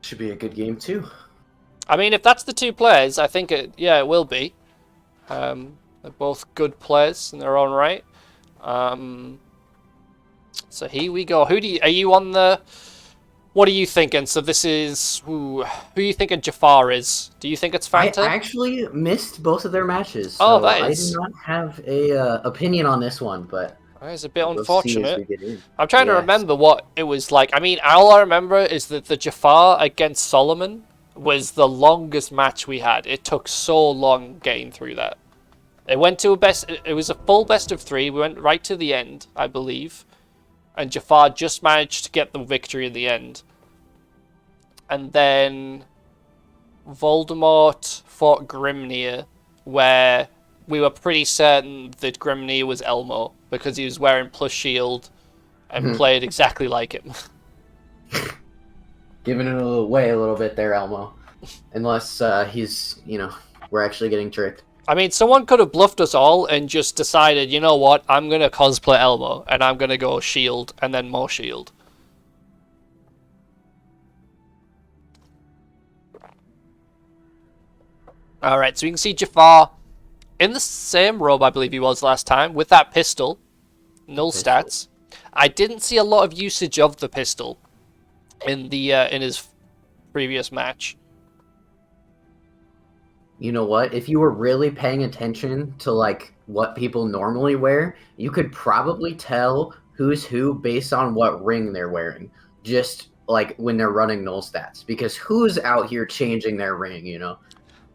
Should be a good game too. I mean, if that's the two players, I think it will be. They're both good players in their own right. So here we go. Are you on the? What are you thinking? So this is who are you thinking Jafar is? Do you think it's Fanta? I actually missed both of their matches, Oh, so I do not have a opinion on this one. But it's a bit we'll see as unfortunate. we get in. I'm trying to remember what it was like. I mean, all I remember is that the Jafar against Solomon was the longest match we had. It took so long getting through that. It went to it was a full best of 3. We went right to the end, I believe. And Jafar just managed to get the victory in the end. And then Voldemort fought Grimnir, where we were pretty certain that Grimnir was Elmo, because he was wearing plus shield and played exactly like him. Giving it away a little bit there, Elmo. Unless he's, we're actually getting tricked. I mean, someone could have bluffed us all and just decided, you know what, I'm going to cosplay Elmo, and I'm going to go shield, and then more shield. Alright, so you can see Jafar in the same robe I believe he was last time, with that pistol. Null stats. I didn't see a lot of usage of the pistol in his previous match. You know what? If you were really paying attention to what people normally wear, you could probably tell who's who based on what ring they're wearing. Just like when they're running null stats, because who's out here changing their ring?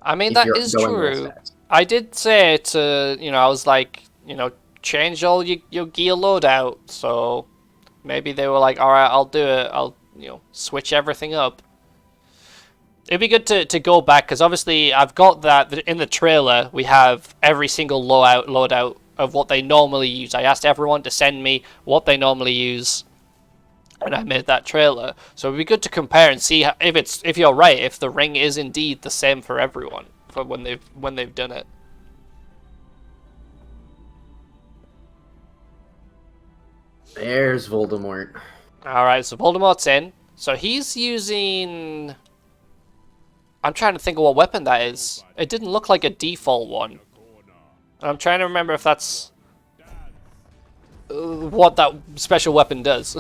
I mean, that is true. I did say to I was like, change all your gear loadout. So maybe they were like, all right, I'll do it. I'll switch everything up. It'd be good to go back, because obviously I've got that in the trailer. We have every single loadout of what they normally use. I asked everyone to send me what they normally use, and I made that trailer. So it'd be good to compare and see if you're right, if the ring is indeed the same for everyone for when they've done it. There's Voldemort. All right, so Voldemort's in. So he's using. I'm trying to think of what weapon that is. It didn't look like a default one. I'm trying to remember if that's what that special weapon does.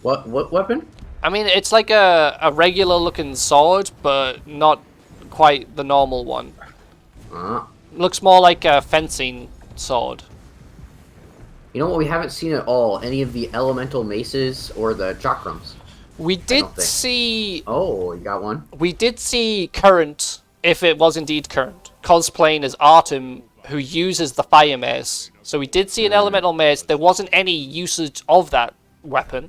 What weapon? I mean, it's like a regular looking sword, but not quite the normal one. Looks more like a fencing sword. You know what we haven't seen at all? Any of the elemental maces or the chakrams. We did see... Oh, you got one? We did see Current, if it was indeed Current, cosplaying as Artem, who uses the fire mace. So we did see an elemental mace. There wasn't any usage of that weapon.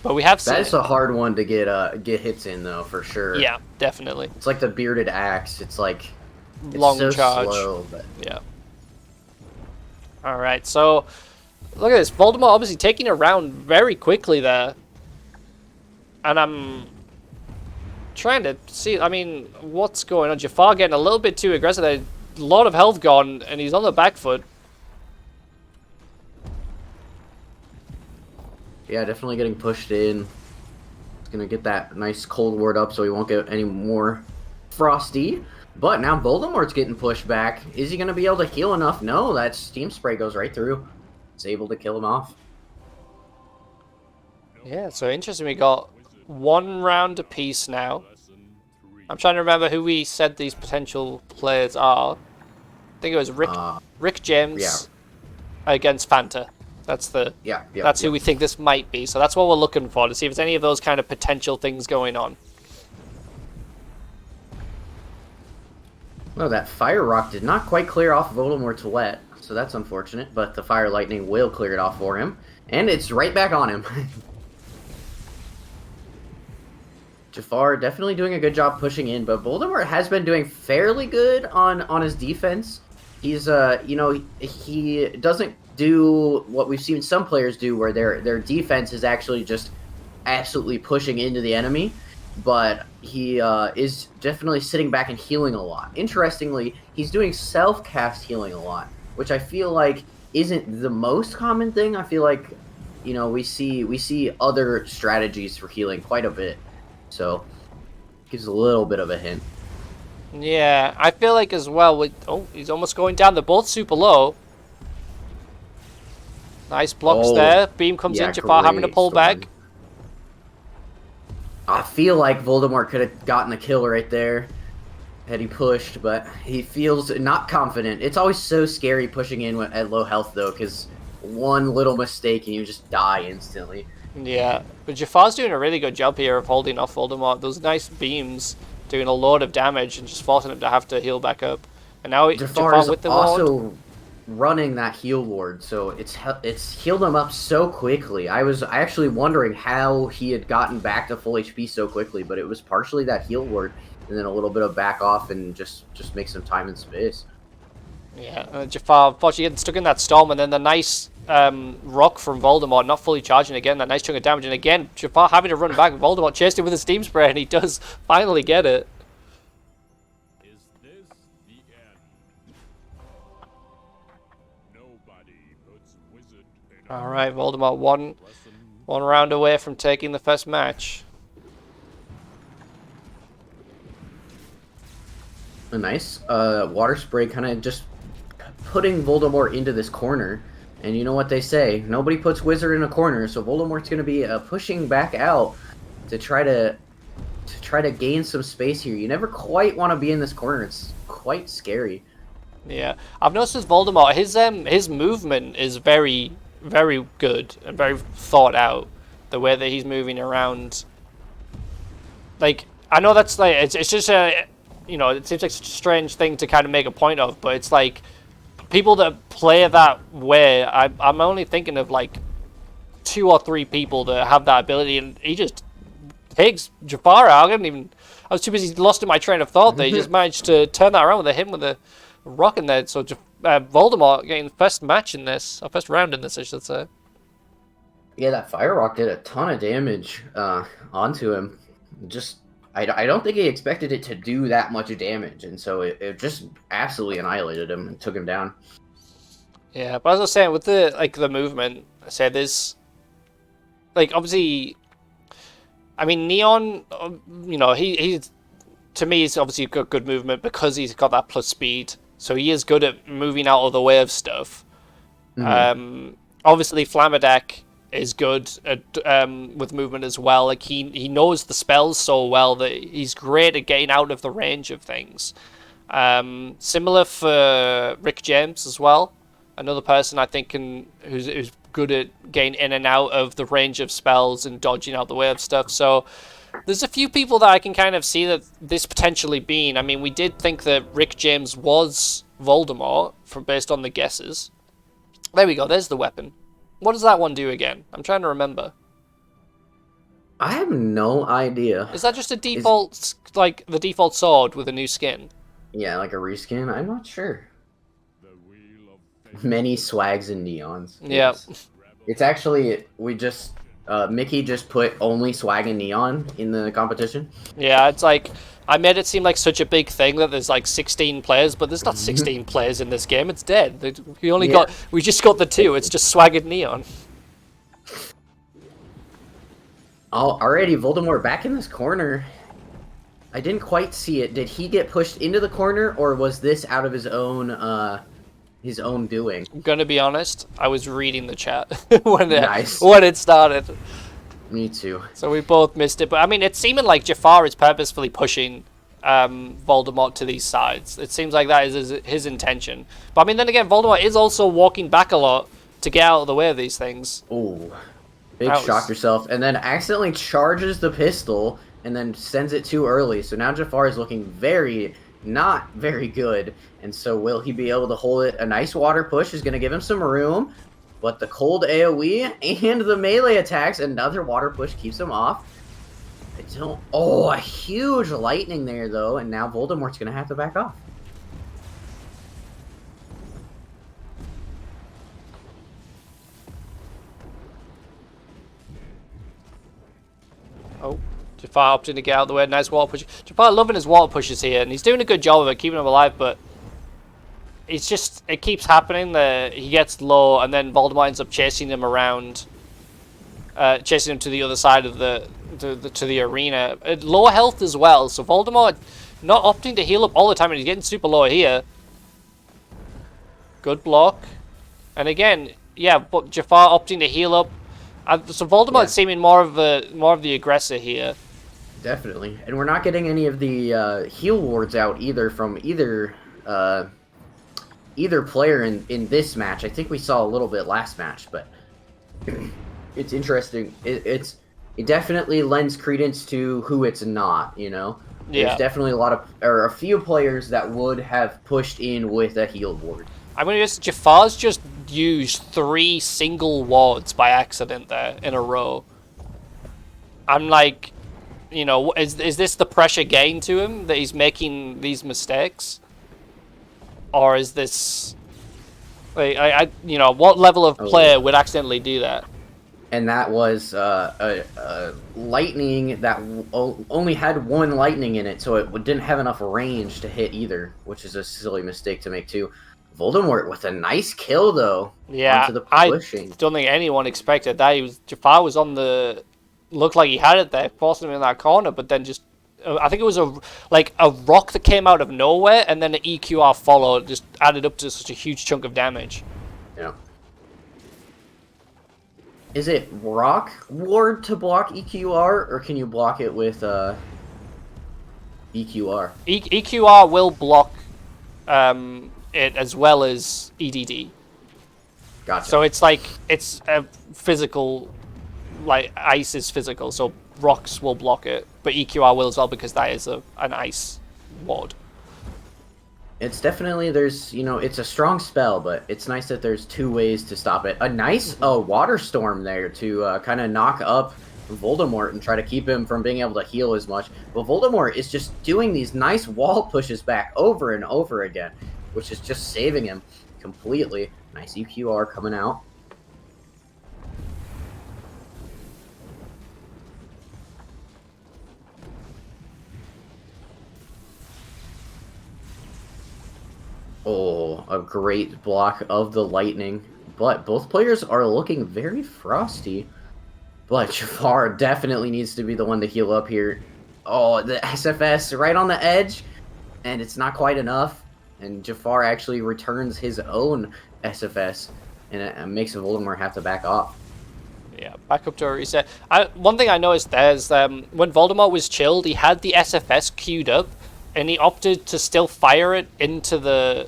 But we have seen That's a hard one to get hits in, though, for sure. Yeah, definitely. It's like the bearded axe. It's like... It's long so charge. Slow, but... Yeah. Alright, so... Look at this. Voldemort obviously taking a round very quickly there. And I'm trying to see, I mean, what's going on? Jafar getting a little bit too aggressive. There's a lot of health gone, and he's on the back foot. Yeah, definitely getting pushed in. He's going to get that nice cold ward up so he won't get any more frosty. But now Voldemort's getting pushed back. Is he going to be able to heal enough? No, that steam spray goes right through. It's able to kill him off. Yeah, so interesting. We got 1 round apiece now. I'm trying to remember who we said these potential players are. I think it was Rick James against Fanta. That's that's who we think this might be. So that's what we're looking for, to see if there's any of those kind of potential things going on. Well, that fire rock did not quite clear off Voldemort's wet, so that's unfortunate. But the fire lightning will clear it off for him, and it's right back on him. Jafar definitely doing a good job pushing in, but Voldemort has been doing fairly good on his defense. He's he doesn't do what we've seen some players do, where their defense is actually just absolutely pushing into the enemy, but he is definitely sitting back and healing a lot. Interestingly, he's doing self-cast healing a lot, which I feel like isn't the most common thing. I feel like you know, we see other strategies for healing quite a bit. So gives a little bit of a hint. Yeah, I feel like as well with he's almost going down. They're both super low. Nice blocks there. Beam comes in, Jafar having to pull back. I feel like Voldemort could have gotten the kill right there had he pushed, but he feels not confident. It's always so scary pushing in at low health, though, because one little mistake and you just die instantly. Yeah, but Jafar's doing a really good job here of holding off Voldemort. Those nice beams doing a lot of damage and just forcing him to have to heal back up. And now Jafar with the ward. Running that heal ward, so it's healed him up so quickly. I actually wondering how he had gotten back to full HP so quickly, but it was partially that heal ward, and then a little bit of back off and just make some time and space. Yeah, Jafar unfortunately getting stuck in that storm, and then the nice rock from Voldemort not fully charging again, that nice chunk of damage, and again Jafar having to run back. Voldemort chased him with a steam spray, and he does finally get it. Alright, Voldemort one round away from taking the first match. A nice water spray kind of just putting Voldemort into this corner. And you know what they say, nobody puts Wizard in a corner, so Voldemort's going to be pushing back out to try to gain some space here. You never quite want to be in this corner. It's quite scary. Yeah, I've noticed with Voldemort, his movement is very good and very thought out. The way that he's moving around, like, I know that's like it's just a, you know, it seems like such a strange thing to kind of make a point of, but it's like people that play that way, I'm only thinking of like 2 or 3 people that have that ability, and he just takes Jafar out. I was too busy lost in my train of thought that he just managed to turn that around with a hit with a rock in there. So Voldemort getting the first match in this, or first round in this, I should say. Yeah, that fire rock did a ton of damage onto him. Just, I don't think he expected it to do that much damage, and so it just absolutely annihilated him and took him down. Yeah, but as I was saying, with the movement, I said there's, like, obviously, I mean, Neon, you know, he's, to me, he's obviously got good movement because he's got that plus speed. So he is good at moving out of the way of stuff. Mm-hmm. Obviously, Flamadek is good at with movement as well. Like he knows the spells so well that he's great at getting out of the range of things. Similar for Rick James as well. Another person I think who's good at getting in and out of the range of spells and dodging out the way of stuff. So there's a few people that I can kind of see that this potentially being. I mean, we did think that Rick James was Voldemort based on the guesses. There we go. There's the weapon. What does that one do again? I'm trying to remember. I have no idea. Is that just a default, like the default sword with a new skin? Yeah, like a reskin? I'm not sure. Many swags and neons. Yeah. It's actually, Mickey just put only swag and neon in the competition. Yeah, it's like, I made it seem like such a big thing that there's like 16 players, but there's not 16 players in this game. It's dead. We just got the 2. It's just swag and neon. Oh, already Voldemort back in this corner. I didn't quite see it. Did he get pushed into the corner, or was this out of his own doing? I'm gonna be honest, I was reading the chat when it started. Me too. So we both missed it, but I mean, it's seeming like Jafar is purposefully pushing Voldemort to these sides. It seems like that is his intention. But I mean, then again, Voldemort is also walking back a lot to get out of the way of these things. Ooh, big shock yourself, and then accidentally charges the pistol and then sends it too early. So now Jafar is looking not very good, and so will he be able to hold it? A nice water push is going to give him some room, but the cold AoE and the melee attacks, another water push keeps him off. A huge lightning there though, and now Voldemort's going to have to back off. Oh, Jafar opting to get out of the way. Nice water push. Jafar loving his water pushes here, and he's doing a good job of it, keeping him alive, but it keeps happening that he gets low, and then Voldemort ends up chasing him around chasing him to the other side of the arena. Low health as well, so Voldemort not opting to heal up all the time, and he's getting super low here. Good block. And again, yeah, but Jafar opting to heal up. So Voldemort seeming more of the aggressor here. Definitely, and we're not getting any of the heal wards out either from either player in this match. I think we saw a little bit last match, but it's interesting. It definitely lends credence to who it's not. You know, there's definitely a few players that would have pushed in with a heal ward. I'm gonna guess Jafar's just used 3 single wards by accident there in a row. I'm like, you know, is this the pressure gain to him that he's making these mistakes, or is this like you know, what level of player would accidentally do that? And that was a lightning that only had 1 lightning in it, so it didn't have enough range to hit either, which is a silly mistake to make too. Voldemort with a nice kill though. Yeah, onto the pushing. I don't think anyone expected that. Jafar was on the, looked like he had it there, forcing him in that corner, but then just, I think it was a rock that came out of nowhere, and then the EQR followed, just added up to such a huge chunk of damage. Yeah. Is it rock ward to block EQR, or can you block it with EQR? EQR will block it as well as EDD. Gotcha. So it's like, it's a physical, like ice is physical, so rocks will block it, but EQR will as well because that is an ice ward. It's definitely, there's, you know, it's a strong spell, but it's nice that there's 2 ways to stop it. A nice water storm there to kind of knock up Voldemort and try to keep him from being able to heal as much. But Voldemort is just doing these nice wall pushes back over and over again, which is just saving him completely. Nice EQR coming out. Oh, a great block of the lightning. But both players are looking very frosty. But Jafar definitely needs to be the one to heal up here. Oh, the SFS right on the edge. And it's not quite enough. And Jafar actually returns his own SFS. And it makes Voldemort have to back off. Yeah, back up to a reset. One thing I noticed there is when Voldemort was chilled, he had the SFS queued up. And he opted to still fire it into the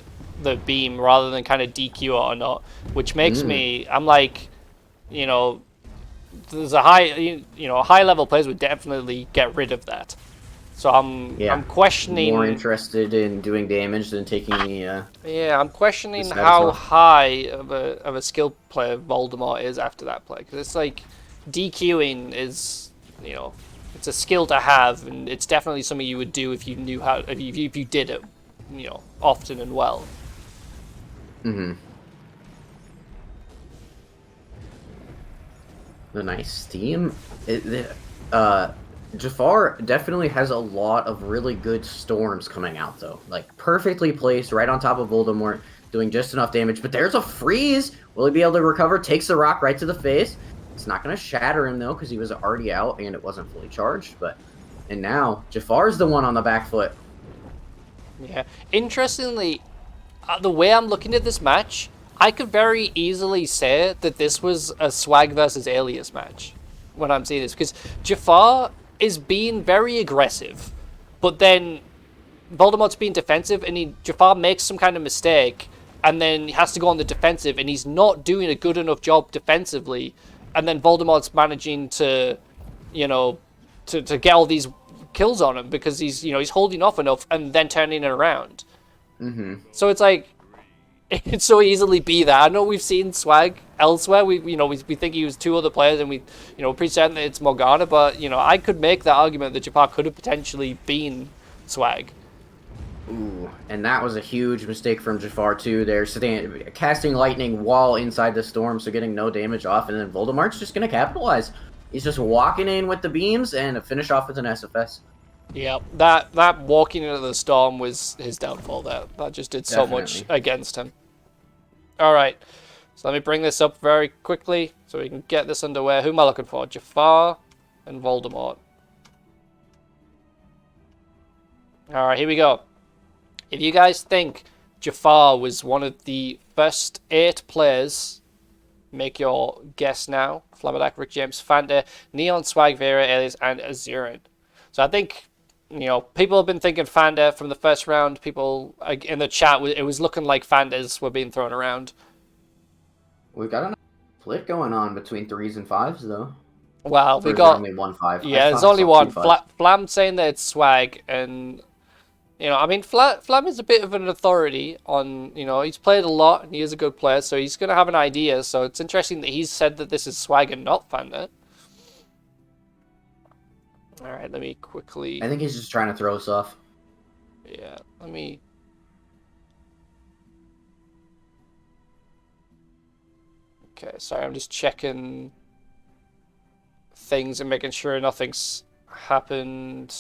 beam rather than kind of DQ it or not. Which makes me... I'm like, you know... There's a high level players would definitely get rid of that. So I'm questioning, more interested in doing damage than taking the I'm questioning how high of a skill player Voldemort is after that play, because it's like DQing is, you know, it's a skill to have, and it's definitely something you would do if you knew how, if you did it, you know, often and well. The nice steam. Jafar definitely has a lot of really good storms coming out, though. Like, perfectly placed right on top of Voldemort, doing just enough damage. But there's a freeze! Will he be able to recover? Takes the rock right to the face. It's not going to shatter him, though, because he was already out and it wasn't fully charged. And now, Jafar's the one on the back foot. Yeah. Interestingly, the way I'm looking at this match, I could very easily say that this was a Swag versus Alias match when I'm seeing this, because Jafar is being very aggressive, but then Voldemort's being defensive, and Jafar makes some kind of mistake, and then he has to go on the defensive, and he's not doing a good enough job defensively, and then Voldemort's managing to, you know, to get all these kills on him because he's, you know, he's holding off enough and then turning it around. So it's like, it could so easily be that. I know we've seen Swag elsewhere. We think he was 2 other players, and we, you know, pretty certain that it's Morgana. But you know, I could make the argument that Jafar could have potentially been Swag. Ooh, and that was a huge mistake from Jafar too. They're casting lightning while inside the storm, so getting no damage off, and then Voldemort's just gonna capitalize. He's just walking in with the beams and finish off with an SFS. Yeah, that walking into the storm was his downfall. That just did so much against him. All right, so let me bring this up very quickly. So we can get this underway. Who am I looking for? Jafar and Voldemort. Alright, here we go. If you guys think Jafar was one of the first 8 players, make your guess now. Flamadak, Rick James, Fanta, Neon, Swag, Vera, Alias, and Azurin. So I think, you know, people have been thinking Fanta from the first round. People in the chat, it was looking like Fantas were being thrown around. We've got a split going on between 3s and 5s, though. Well, we got only 1 5. Yeah, there's only one. Flam saying that it's Swag, and you know, I mean, Flam is a bit of an authority on, you know, he's played a lot and he is a good player, so he's gonna have an idea. So it's interesting that he's said that this is Swag and not Fanta. All right, let me quickly. I think he's just trying to throw us off. Yeah, let me. Okay, sorry, I'm just checking things and making sure nothing's happened.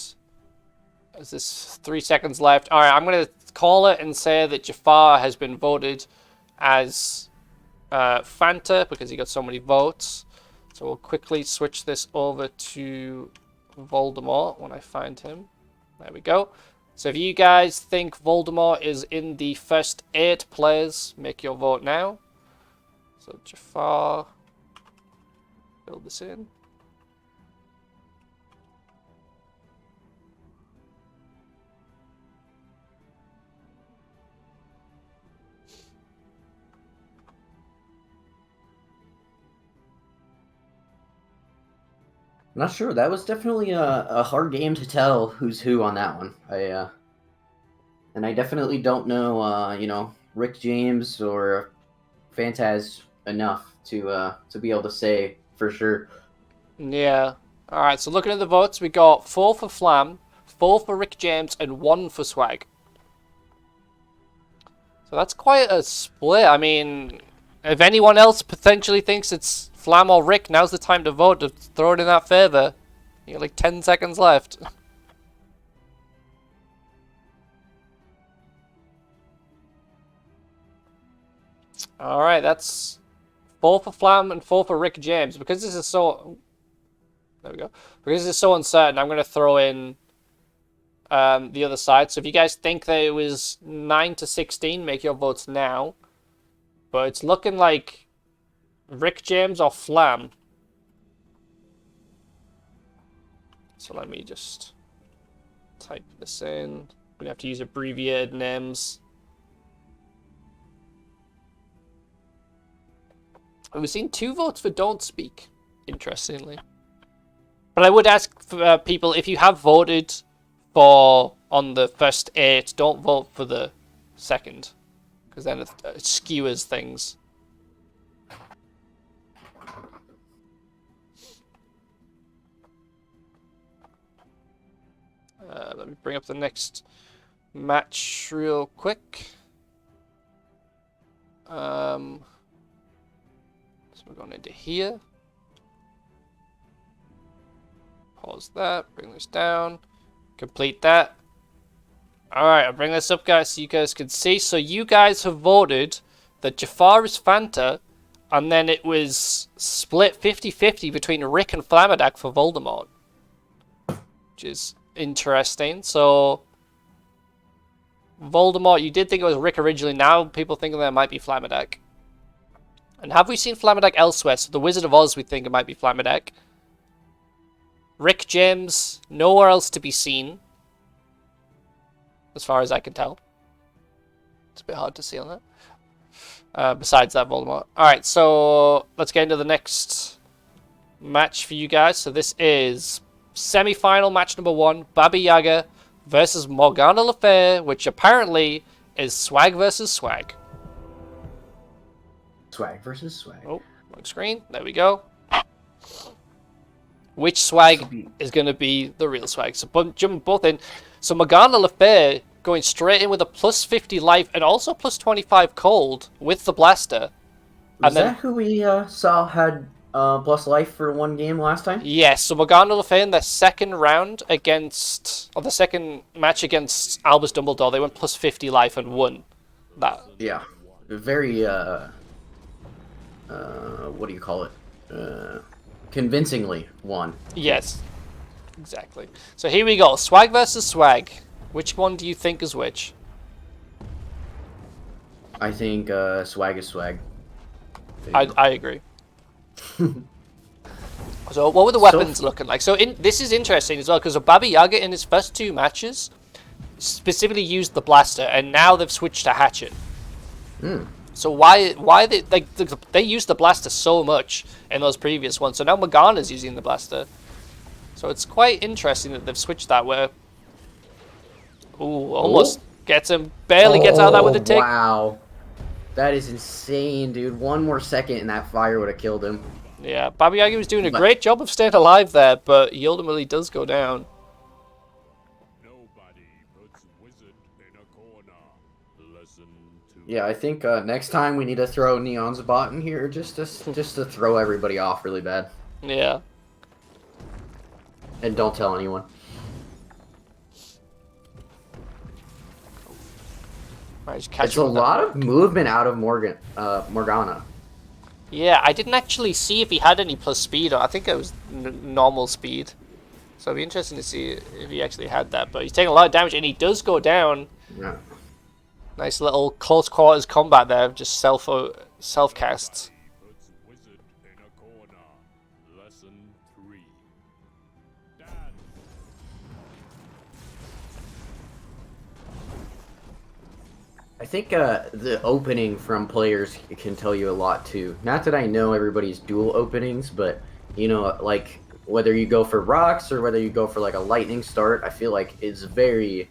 Is this 3 seconds left? All right, I'm going to call it and say that Jafar has been voted as Fanta because he got so many votes. So we'll quickly switch this over to Voldemort when I find him. There we go. So if you guys think Voldemort is in the first 8 players, make your vote now. So Jafar, fill this in. I'm not sure. That was definitely a hard game to tell who's who on that one. And I definitely don't know, you know, Rick James or Fantaz enough to be able to say for sure. Yeah. All right. So looking at the votes, we got 4 for Flam, 4 for Rick James, and 1 for Swag. So that's quite a split. I mean, if anyone else potentially thinks it's Flam or Rick, now's the time to vote, to throw it in that favor. You got like 10 seconds left. Alright, that's 4 for Flam and 4 for Rick James. Because this is so... There we go. Because this is so uncertain, I'm going to throw in the other side. So if you guys think that it was 9 to 16, make your votes now. But it's looking like Rick James or Flam. So let me just type this in. I'm going to have to use abbreviated names. We've seen 2 votes for Don't Speak, interestingly. But I would ask for, people, if you have voted for on the first 8, don't vote for the second. Because then it skewers things. Let me bring up the next match real quick. So we're going into here. Pause that, bring this down, complete that. Alright, I'll bring this up, guys, so you guys can see. So you guys have voted that Jafar is Fanta, and then it was split 50-50 between Rick and Flamadak for Voldemort. Which is interesting. So Voldemort, you did think it was Rick originally, now people think that it might be Flamadak. And have we seen Flamadak elsewhere? So the Wizard of Oz, we think it might be Flamadak. Rick James, nowhere else to be seen. As far as I can tell. It's a bit hard to see on that. Besides that, Voldemort. Alright, so let's get into the next match for you guys. So this is semi-final match number 1. Baba Yaga versus Morgana Le Fay, which apparently is Swag versus Swag. Swag versus Swag. Oh, wrong screen. There we go. Which Swag is going to be the real Swag? So jumping both in. So Morgana Le Fay going straight in with a plus 50 life and also plus 25 cold with the blaster. Was that who we saw had plus life for one game last time? Yes, so Morgana Le Fay in their second round against, or the second match against Albus Dumbledore, they went plus 50 life and won that. Yeah, very, what do you call it? convincingly won. Yes, exactly. So here we go. Swag versus swag. Which one do you think is which? I think swag is swag. I agree. So what were the weapons looking like? So this is interesting as well, because Baba Yaga in his first 2 matches specifically used the blaster, and now they've switched to hatchet. So why they used the blaster so much in those previous ones? So now Morgana's using the blaster. So it's quite interesting that they've switched that where. Ooh, almost gets him. Barely gets out of that with a tick. Wow. That is insane, dude. 1 more second and that fire would have killed him. Yeah, Baba Yaga was doing a great job of staying alive there, but he ultimately does go down. Nobody puts wizard in a corner. Lesson 2. Yeah, I think next time we need to throw Neon's bot in here just to throw everybody off really bad. Yeah. And don't tell anyone. It's a lot of movement out of Morgana. Yeah, I didn't actually see if he had any plus speed. I think it was normal speed. So it'd be interesting to see if he actually had that. But he's taking a lot of damage, and he does go down. Yeah. Nice little close quarters combat there, just self casts. Puts wizard in a corner. Lesson 3. Dad. I think the opening from players can tell you a lot too. Not that I know everybody's dual openings, but you know, like whether you go for rocks or whether you go for like a lightning start, I feel like it's a very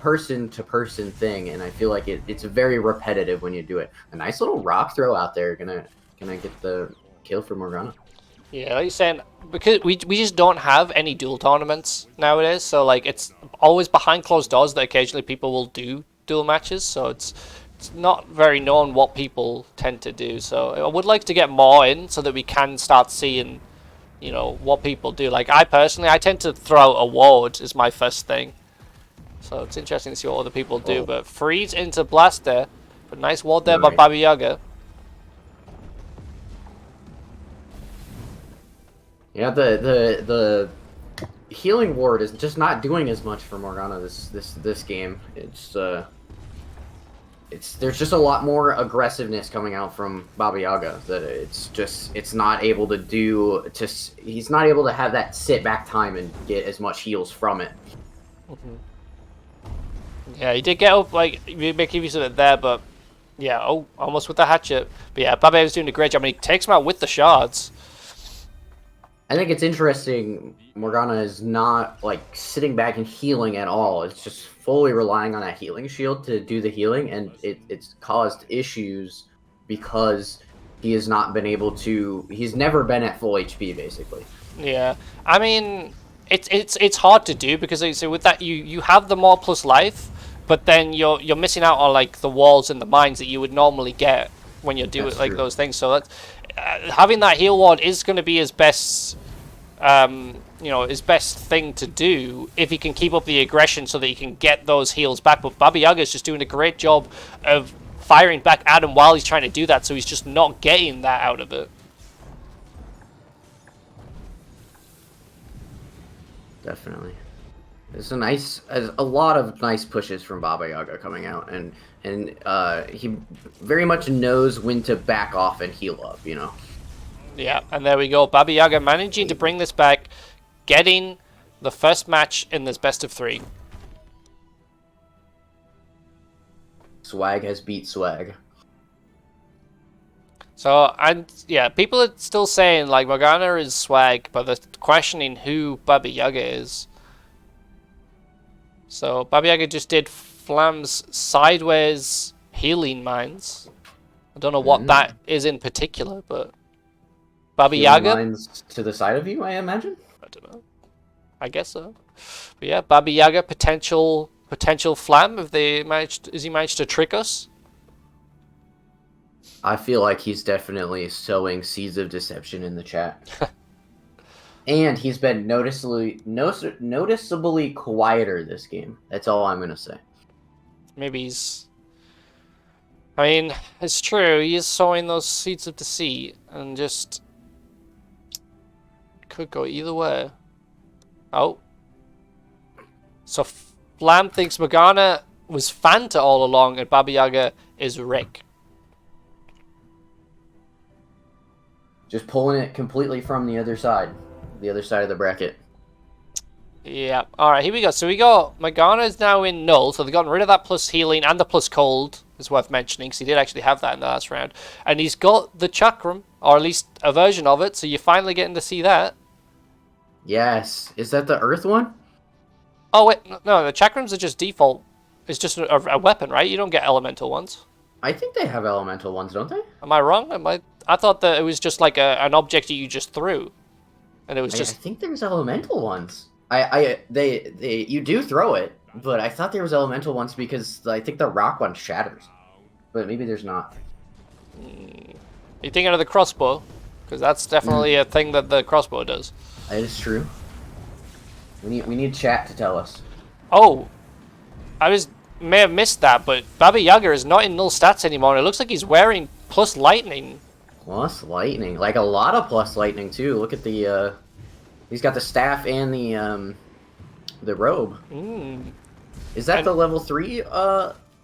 person to person thing, and I feel like it's very repetitive when you do it. A nice little rock throw out there gonna get the kill for Morgana. Yeah, like you're saying, because we just don't have any duel tournaments nowadays, so like it's always behind closed doors that occasionally people will do duel matches, so it's not very known what people tend to do. So I would like to get more in so that we can start seeing, you know, what people do. Like I tend to throw a ward as my first thing, so it's interesting to see what other people do. But freeze into blaster, but nice ward there by Baba Yaga. Yeah, the healing ward is just not doing as much for Morgana this game. There's just a lot more aggressiveness coming out from Baba Yaga that it's not able to do. He's not able to have that sit back time and get as much heals from it. Yeah, he did get up, like, making use of it there, but yeah, almost with the hatchet. But yeah, Baba Yaga's doing a great job, and he takes him out with the shards. I think it's interesting. Morgana is not like sitting back and healing at all. It's just fully relying on that healing shield to do the healing, and it's caused issues because he has not been able to. He's never been at full HP basically. Yeah, I mean, it's hard to do because so with that you have the more plus life, but then you're missing out on like the walls and the mines that you would normally get when you're doing like those things. So that's having that heal ward is going to be his best, you know, his best thing to do if he can keep up the aggression so that he can get those heals back. But Baba Yaga is just doing a great job of firing back at him while he's trying to do that, so he's just not getting that out of it. Definitely. There's a lot of nice pushes from Baba Yaga coming out, and he very much knows when to back off and heal up, you know. Yeah, and there we go. Baba Yaga managing to bring this back, getting the first match in this best of 3. Swag has beat swag. So, and yeah, people are still saying like Morgana is swag, but they're questioning who Baba Yaga is. So Baba Yaga just did Flam's sideways healing mines. I don't know what that is in particular, but Baba Yaga mines to the side of you, I imagine. I don't know. I guess so. But yeah, Baba Yaga potential Flam if he managed to trick us. I feel like he's definitely sowing seeds of deception in the chat. And he's been noticeably quieter this game. That's all I'm going to say. Maybe he's I mean, it's true. He is sowing those seeds of deceit, and just could go either way. Oh, so Flam thinks Morgana was Fanta all along, and Baba Yaga is Rick. Just pulling it completely from the other side of the bracket. Yeah. All right, here we go. So we got Morgana is now in null, so they've gotten rid of that plus healing and the plus cold. Is worth mentioning because he did actually have that in the last round, and he's got the chakram, or at least a version of it. So you're finally getting to see that. Yes. Is that the Earth one? Oh wait, no, the chakrams are just default. It's just a weapon, right? You don't get elemental ones. I think they have elemental ones, don't they? Am I wrong? I thought that it was just like an object that you just threw, and it was just. I think there's elemental ones. You do throw it, but I thought there was elemental ones because I think the rock one shatters. But maybe there's not. You thinking of the crossbow? Because that's definitely a thing that the crossbow does. That is true. We need chat to tell us. Oh, may have missed that, but Baba Yaga is not in null stats anymore. It looks like he's wearing plus lightning. Plus lightning, like a lot of plus lightning too. Look at the he's got the staff and the robe. Is that the level 3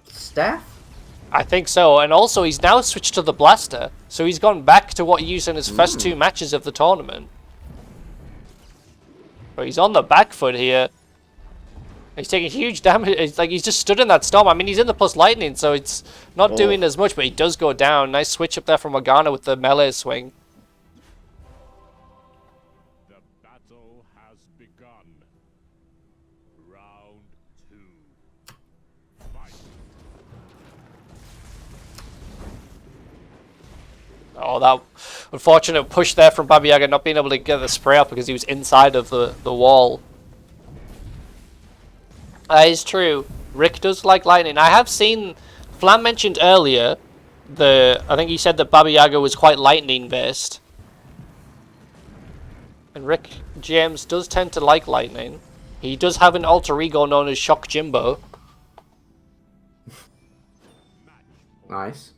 staff? I think so, and also he's now switched to the blaster, so he's gone back to what he used in his first 2 matches of the tournament. But he's on the back foot here. He's taking huge damage. It's like he's just stood in that storm. I mean, he's in the plus lightning, so it's not doing as much, but he does go down. Nice switch up there from Morgana with the melee swing. The battle has begun. Round 2. Fight. Oh, that unfortunate push there from Baba Yaga, not being able to get the spray up because he was inside of the wall. That is true. Rick does like lightning. I have seen Flam mentioned earlier. I think he said that Baba Yaga was quite lightning based, and Rick James does tend to like lightning. He does have an alter ego known as Shock Jimbo. Nice.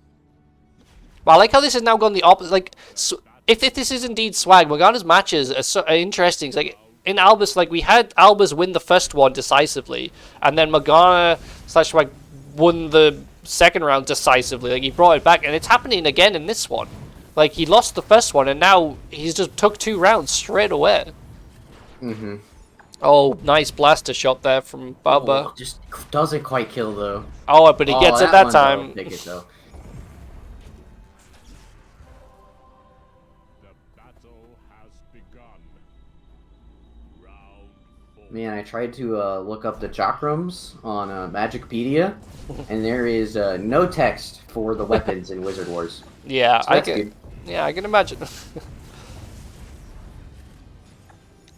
But I like how this has now gone the opposite. Like, so if this is indeed swag, Morgana's matches are interesting. It's like in Albus, like we had Albus win the first one decisively, and then Morgana / swag won the second round decisively. Like he brought it back, and it's happening again in this one. Like he lost the first one, and now he's just took 2 rounds straight away. Oh, nice blaster shot there from Baba. Oh, just doesn't quite kill though. Oh, but he gets it that time. Take it, though. Man, I tried to look up the chakrams on Magicpedia, and there is no text for the weapons in Wizard Wars. Yeah, so I can imagine.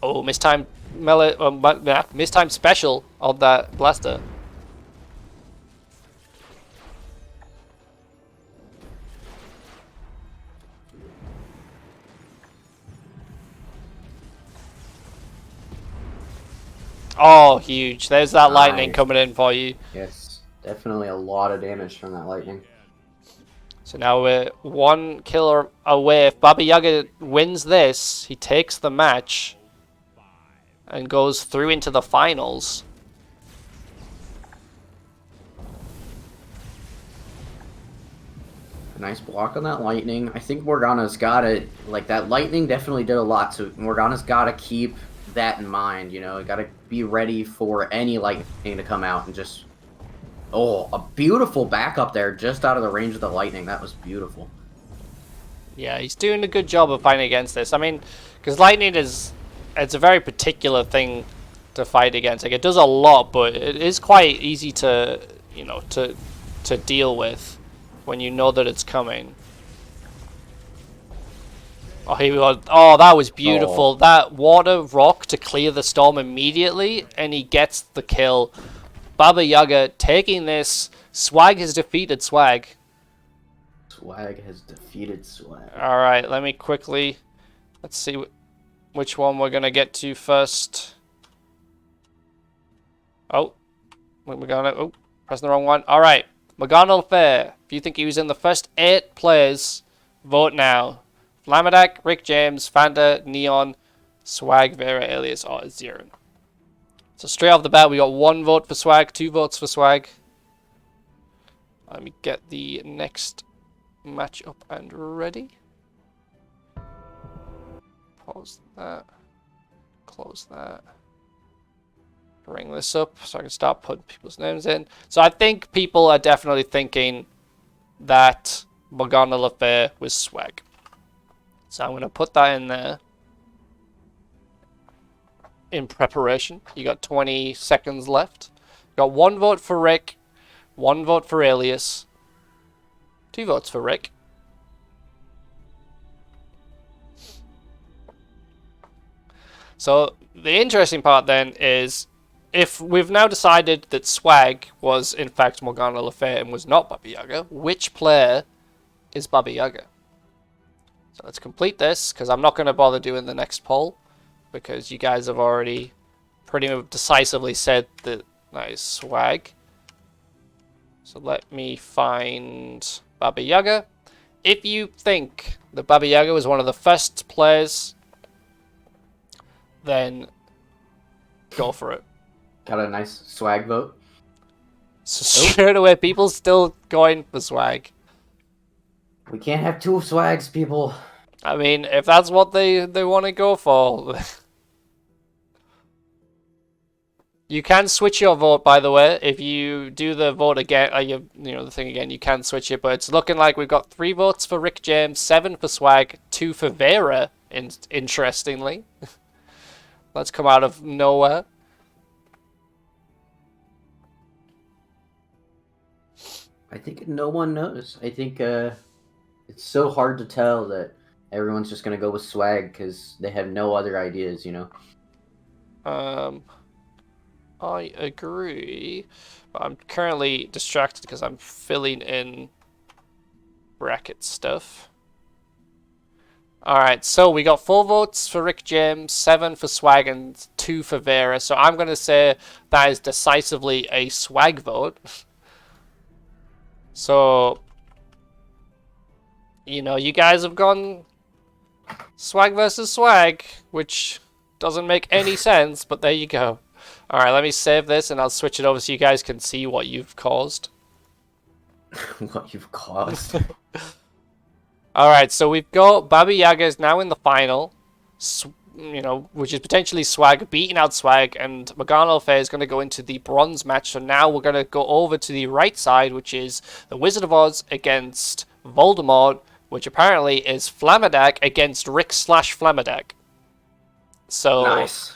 Oh, mistimed melee, mistimed special on that blaster. Oh, huge. There's that lightning coming in for you. Yes, definitely a lot of damage from that lightning. So now we're 1 kill away. If Baba Yaga wins this, he takes the match and goes through into the finals. A nice block on that lightning. I think Morgana's got to, like, that lightning definitely did a lot, so Morgana's got to keep that in mind, you know. You got to be ready for any lightning to come out and just... Oh, a beautiful backup there just out of the range of the lightning. That was beautiful. Yeah, he's doing a good job of fighting against this. I mean, because lightning is... It's a very particular thing to fight against. Like, it does a lot, but it is quite easy to, you know, to deal with when you know that it's coming. Oh, here we go. Oh, that was beautiful. Oh. That water rock to clear the storm immediately, and he gets the kill. Baba Yaga taking this. Swag has defeated Swag. Swag has defeated Swag. Alright, let me quickly... Let's see which one we're going to get to first. Oh. We're going to... Oh, pressing the wrong one. Alright. Morgana Le Fay, if you think he was in the first 8 players, vote now. Flamadak, Rick James, Fanta, Neon, Swag, Vera, Alias, or Ziren. So straight off the bat, we got 1 vote for Swag, 2 votes for Swag. Let me get the next match up and ready. Pause that. Close that. Bring this up so I can start putting people's names in. So I think people are definitely thinking that Morgana Le Fay was Swag. So I'm going to put that in there. In preparation. You got 20 seconds left. Got 1 vote for Rick. 1 vote for Alias. 2 votes for Rick. So the interesting part then is, if we've now decided that Swag was in fact Morgana Le Fay and was not Baba Yaga, which player is Baba Yaga? So let's complete this, because I'm not going to bother doing the next poll, because you guys have already pretty decisively said that that is Swag. So let me find Baba Yaga. If you think that Baba Yaga was one of the first players, then go for it. Got a nice Swag vote. So straight away, people still going for Swag. We can't have 2 Swags, people. I mean, if that's what they want to go for. You can switch your vote, by the way. If you do the vote again, the thing again, you can switch it. But it's looking like we've got 3 votes for Rick James, 7 for Swag, 2 for Vera, interestingly. Let's come out of nowhere. I think no one knows. I think it's so hard to tell that everyone's just going to go with Swag because they have no other ideas, you know? I agree. But I'm currently distracted because I'm filling in bracket stuff. Alright, so we got 4 votes for Rick James, 7 for Swag, and 2 for Vera. So I'm going to say that is decisively a Swag vote. So, you know, you guys have gone Swag versus Swag, which doesn't make any sense, but there you go. Alright, let me save this and I'll switch it over so you guys can see what you've caused. What you've caused? Alright, so we've got Baba Yaga is now in the final, which is potentially Swag, beating out Swag, and Morgana Le Fay is going to go into the bronze match. So now we're going to go over to the right side, which is the Wizard of Oz against Voldemort, which apparently is Flamadak against Rick/Flamadak. So nice.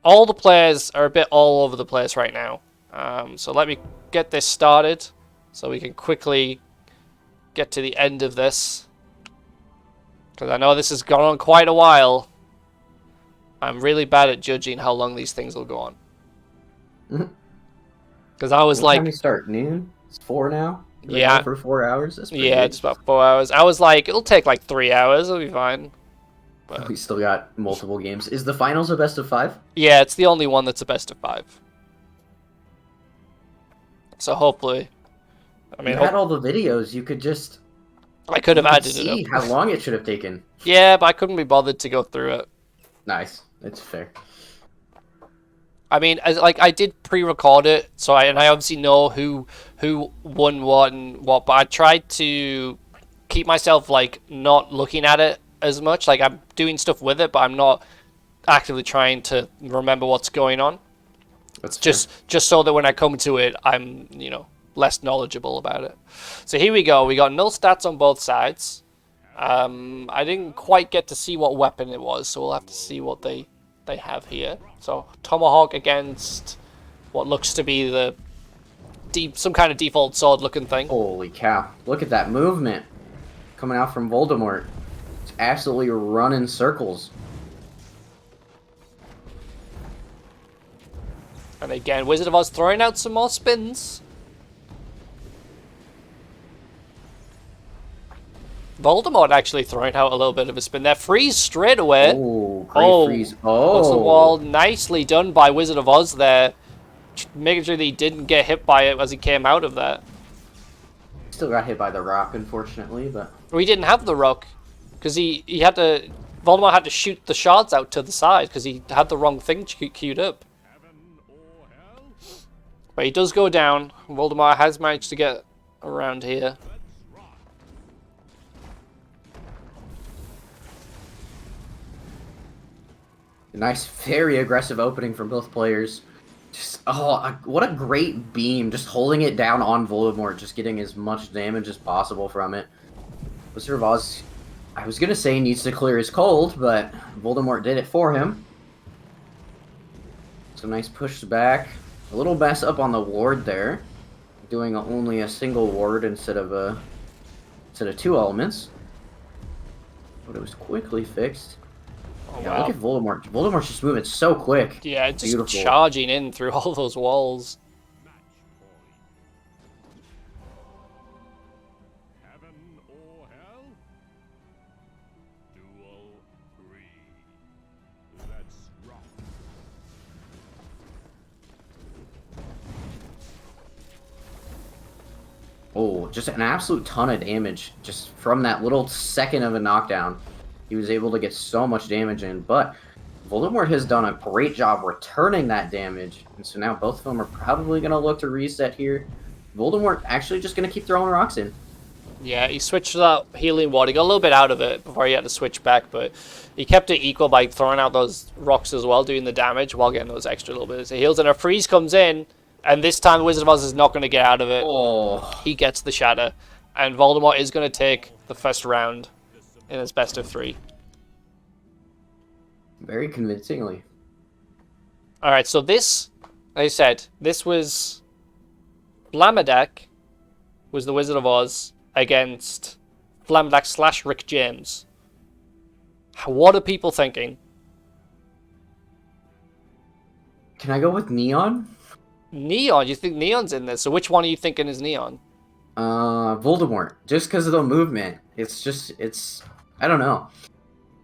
All the players are a bit all over the place right now. So let me get this started so we can quickly get to the end of this, because I know this has gone on quite a while. I'm really bad at judging how long these things will go on. Because I was what like, time we start? Noon? It's 4 now? Yeah. For 4 hours? That's pretty yeah, good. just about 4 hours. I was like, it'll take like 3 hours, it'll be fine. But we still got multiple games. Is the finals a best of 5? yeah, it's the only one that's a best of 5. So hopefully, I mean, you had all the videos. You could just. I could have added it see up. how long it should have taken. Yeah, but I couldn't be bothered to go through it. Nice. That's fair. I mean, I did pre-record it, so I obviously know who won what and what, but I tried to keep myself like not looking at it as much. Like, I'm doing stuff with it, but I'm not actively trying to remember what's going on. That's just so that when I come to it, I'm, less knowledgeable about it. So here we go. We got null stats on both sides. I didn't quite get to see what weapon it was, so we'll have to see what they have here. So Tomahawk against what looks to be the some kind of default sword looking thing. Holy cow. Look at that movement coming out from Voldemort. It's absolutely running circles. And again, Wizard of Oz throwing out some more spins. Voldemort actually throwing out a little bit of a spin there. Freeze straight away. Oh, great freeze. Puts the wall. Nicely done by Wizard of Oz there. Making sure that he didn't get hit by it as he came out of that. still got hit by the rock, unfortunately, but... We didn't have the rock, because he had to... Voldemort had to shoot the shards out to the side, because he had the wrong thing queued up. But he does go down. Voldemort has managed to get around here. Nice, very aggressive opening from both players. Just, oh, what a great beam. Just holding it down on Voldemort, just getting as much damage as possible from it. Wizard of Oz, I was going to say needs to clear his cold, but Voldemort did it for him. So nice push back. A little mess up on the ward there. Doing only a single ward instead of 2 elements. But it was quickly fixed. Oh, yeah, wow. Look at Voldemort. Voldemort's just moving so quick. Yeah, just Beautiful. charging in through all those walls. Heaven or hell? Duel 3. Let's rock. Oh, just an absolute ton of damage just from that little second of a knockdown. He was able to get so much damage in, but Voldemort has done a great job returning that damage, and so now both of them are probably going to look to reset here. Voldemort actually just going to keep throwing rocks in. Yeah, he switched that healing ward. He got a little bit out of it before he had to switch back, but he kept it equal by throwing out those rocks as well, doing the damage while getting those extra little bits of heals. And a freeze comes in, and this time the Wizard of Oz is not going to get out of it. Oh. He gets the shatter, and Voldemort is going to take the first round in his best of 3. Very convincingly. Alright, so this, like I said, this was Flamadak was the Wizard of Oz against Flamadak / Rick James. What are people thinking? Can I go with Neon? Neon? You think Neon's in this? So which one are you thinking is Neon? Voldemort. Just because of the movement. It's I don't know.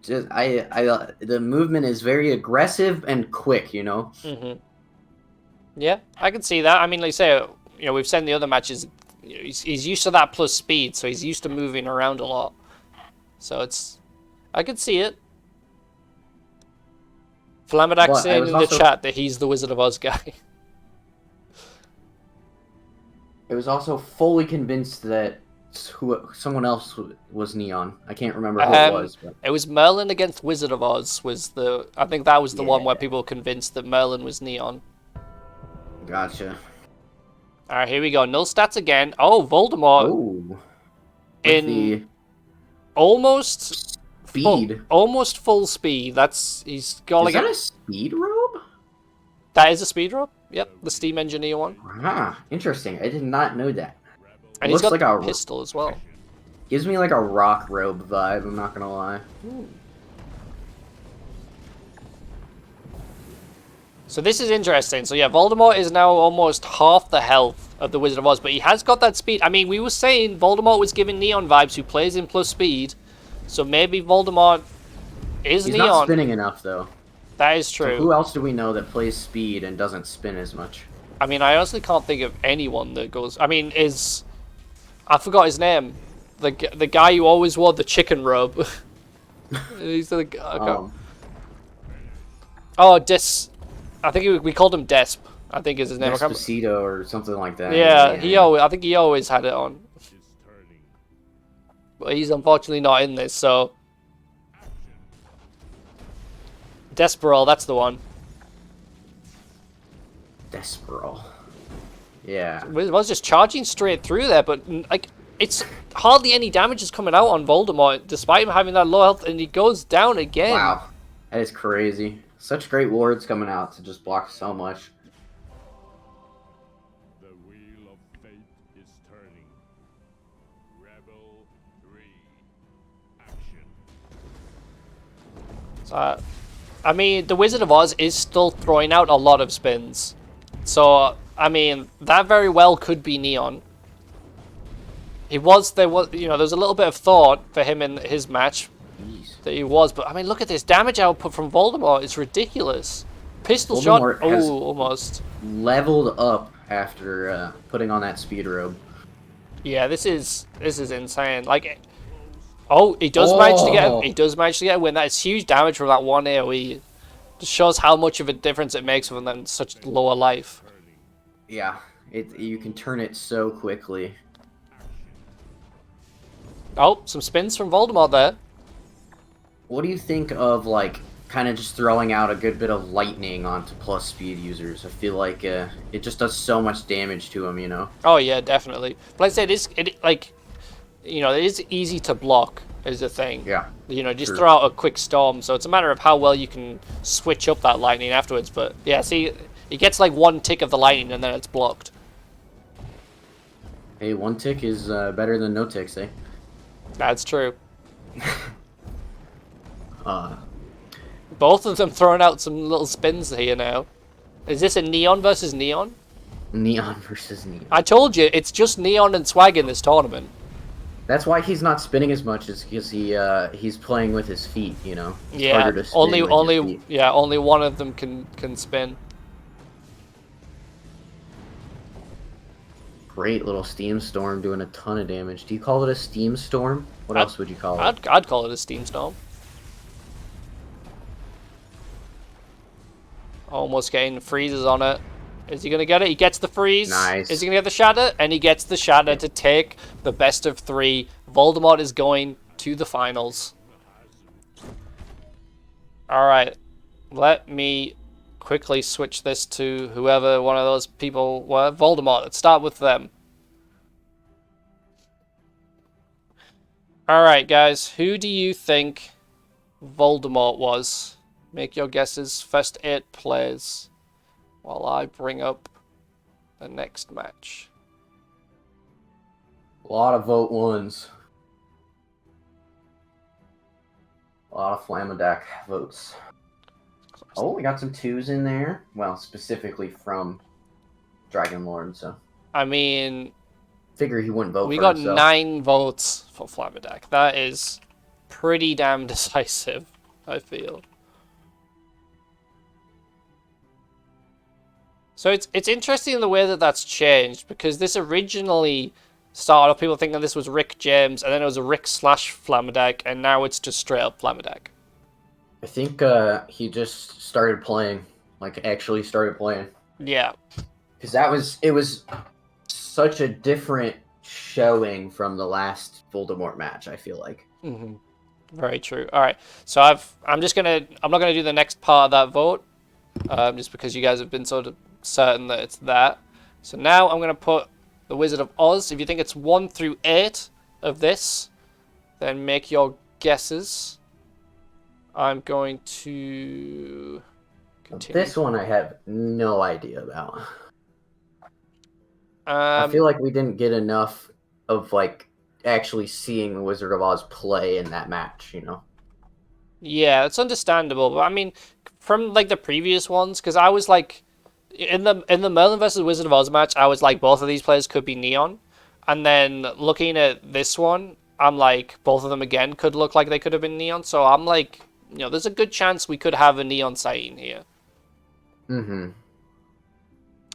Just, the movement is very aggressive and quick, you know? Mm-hmm. Yeah, I can see that. I mean, like I say, you know, we've said in the other matches, you know, he's used to that plus speed, so he's used to moving around a lot. So it's... I can see it. Flamadak saying in the chat that he's the Wizard of Oz guy. I was also fully convinced that someone else was Neon. I can't remember who it was. But... It was Merlin against Wizard of Oz. I think that was the one where people were convinced that Merlin was Neon. Gotcha. Alright, here we go. Null stats again. Oh, Voldemort. Ooh. In almost speed. Almost full speed. He's got like Is that a speed robe? That is a speed robe. Yep, the Steam Engineer one. Ah, interesting. I did not know that. And he's got like a pistol as well. Gives me like a rock robe vibe, I'm not gonna lie. Ooh. So this is interesting. So yeah, Voldemort is now almost half the health of the Wizard of Oz, but he has got that speed. I mean, we were saying Voldemort was giving Neon vibes, who plays in plus speed. So maybe Voldemort is Neon. He's not spinning enough, though. That is true. So who else do we know that plays speed and doesn't spin as much? I mean, I honestly can't think of anyone that goes... I mean, I forgot his name. The guy who always wore the chicken robe. He's the... I think we called him Desp. I think is his name. Despacito or something like that. Yeah, I think he always had it on. But he's unfortunately not in this, so... Desperal, that's the one. Desperal. Yeah. It was just charging straight through there, but like it's hardly any damage is coming out on Voldemort, despite him having that low health, and he goes down again. Wow. That is crazy. Such great wards coming out to just block so much. The wheel of fate is turning. Rebel 3. Action. I mean, the Wizard of Oz is still throwing out a lot of spins. So, I mean, that very well could be Neon. There was, you know, there's a little bit of thought for him in his match that he was, but I mean, look at this damage output from Voldemort. It's ridiculous. Pistol Voldemort shot, almost. Leveled up after putting on that speed robe. Yeah, this is insane. Like, oh, he does manage to get a win. That is huge damage from that one AoE. Just shows how much of a difference it makes when they're in such lower life. Yeah, you can turn it so quickly. Oh, some spins from Voldemort there. What do you think of, like, kind of just throwing out a good bit of lightning onto plus speed users? I feel like it just does so much damage to them, you know? Oh, yeah, definitely. But like I said, it is easy to block, is the thing. Yeah. You know, just true. throw out a quick storm, so it's a matter of how well you can switch up that lightning afterwards. But, yeah, see, it gets like one tick of the lightning and then it's blocked. Hey, one tick is better than no ticks, eh? That's true. Both of them throwing out some little spins here now. Is this a Neon versus Neon? Neon versus Neon. I told you, it's just Neon and Swag in this tournament. That's why he's not spinning as much, is because he's playing with his feet, you know? It's Yeah, harder to spin with his feet. only one of them can spin. Great little Steam Storm doing a ton of damage. Do you call it a Steam Storm? What else would you call it? I'd call it a Steam Storm. Almost getting freezes on it. Is he going to get it? He gets the freeze. Nice. Is he going to get the shatter? And he gets the shatter to take the best of 3. Voldemort is going to the finals. Alright. Let me quickly switch this to whoever one of those people were. Voldemort. Let's start with them. Alright, guys. Who do you think Voldemort was? Make your guesses. First 8 players. While I bring up the next match. A lot of vote 1s. A lot of Flamadak votes. Oh, we got some 2s in there. Well, specifically from Dragonlord, so. I mean, figure he wouldn't vote. We for got himself. 9 votes for Flamadak. That is pretty damn decisive, I feel. So it's interesting the way that that's changed, because this originally started off people thinking this was Rick James, and then it was a Rick / Flamadak, and now it's just straight up Flamadak. I think he just started playing, like actually started playing. Yeah. Because it was such a different showing from the last Voldemort match, I feel like. Mm-hmm. Very true. All right, so I'm not gonna do the next part of that vote, just because you guys have been sort of certain that it's that. So now I'm gonna put the Wizard of Oz. If you think it's 1 through 8 of this, then make your guesses. I'm going to continue. This one I have no idea about. I feel like we didn't get enough of like actually seeing the Wizard of Oz play in that match, you know? Yeah, it's understandable, but I mean, from like the previous ones, because I was like, in the Merlin versus Wizard of Oz match, I was like, both of these players could be Neon, and then looking at this one, I'm like, both of them again could look like they could have been Neon, so I'm like, you know, there's a good chance we could have a Neon sighting here. Mm-hmm.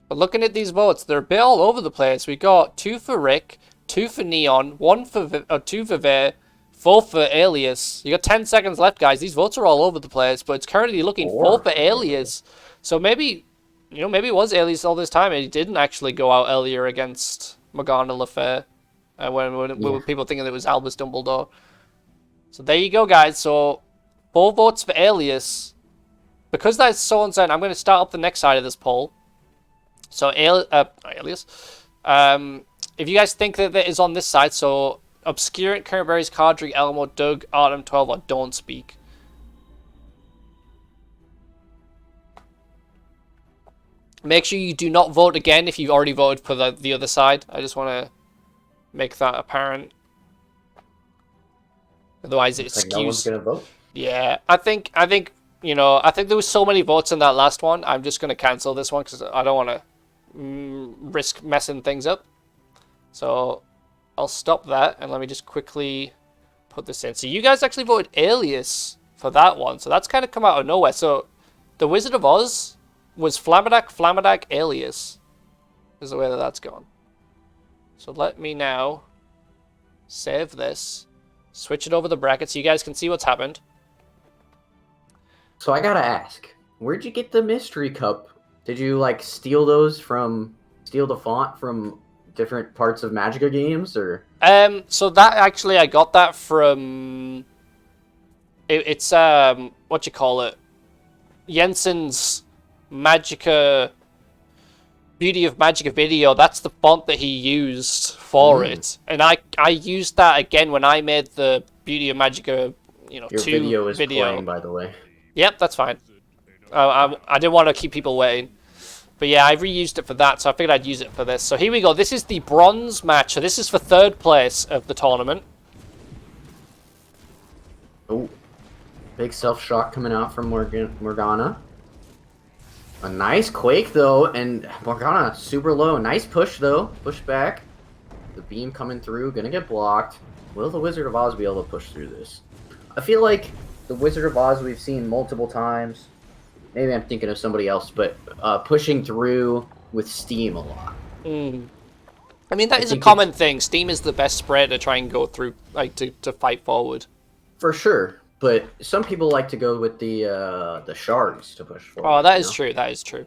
But looking at these votes, they're a bit all over the place. We got 2 for Rick, 2 for Neon, 2 for Ver, 4 for Alias. You got 10 seconds left, guys. These votes are all over the place, but it's currently looking 4 for Alias. So maybe, you know, maybe it was Alias all this time, and he didn't actually go out earlier against Morgana Le Fay, when people thinking it was Albus Dumbledore. So there you go, guys. So 4 votes for Alias. Because that's so uncertain, I'm going to start up the next side of this poll. So Alias. If you guys think that it is on this side, so Obscurant, Current Berries, Cardrick, Elmo, Doug, Artem 12, or Don't Speak. Make sure you do not vote again if you've already voted for the other side. I just want to make that apparent. Otherwise, it skews. Like no one's gonna vote. Yeah, I think you know, I think there was so many votes in that last one. I'm just gonna cancel this one because I don't want to risk messing things up. So I'll stop that and let me just quickly put this in. So you guys actually voted Alias for that one. So that's kind of come out of nowhere. So the Wizard of Oz was Flamadak, Alias is the way that that's gone. So let me now save this, switch it over the bracket so you guys can see what's happened. So I gotta ask, where'd you get the mystery cup? Did you like steal the font from different parts of Magicka games, or? So that actually I got that from it's what you call it, Jensen's Magicka Beauty of Magicka video. That's the font that he used for it, and I used that again when I made the Beauty of Magicka, Your video is playing, by the way. Yep, that's fine. I didn't want to keep people waiting. But yeah, I reused it for that, so I figured I'd use it for this. So here we go. This is the bronze match. So this is for 3rd place of the tournament. Oh, big self-shock coming out from Morgana. A nice Quake, though, and Morgana super low. Nice push, though. Push back. The beam coming through. Gonna get blocked. Will the Wizard of Oz be able to push through this? I feel like the Wizard of Oz we've seen multiple times. Maybe I'm thinking of somebody else, but pushing through with Steam a lot. I mean, that is a common thing. Steam is the best spread to try and go through, like, to fight forward. For sure. But some people like to go with the shards to push forward. Oh, that is true. That is true.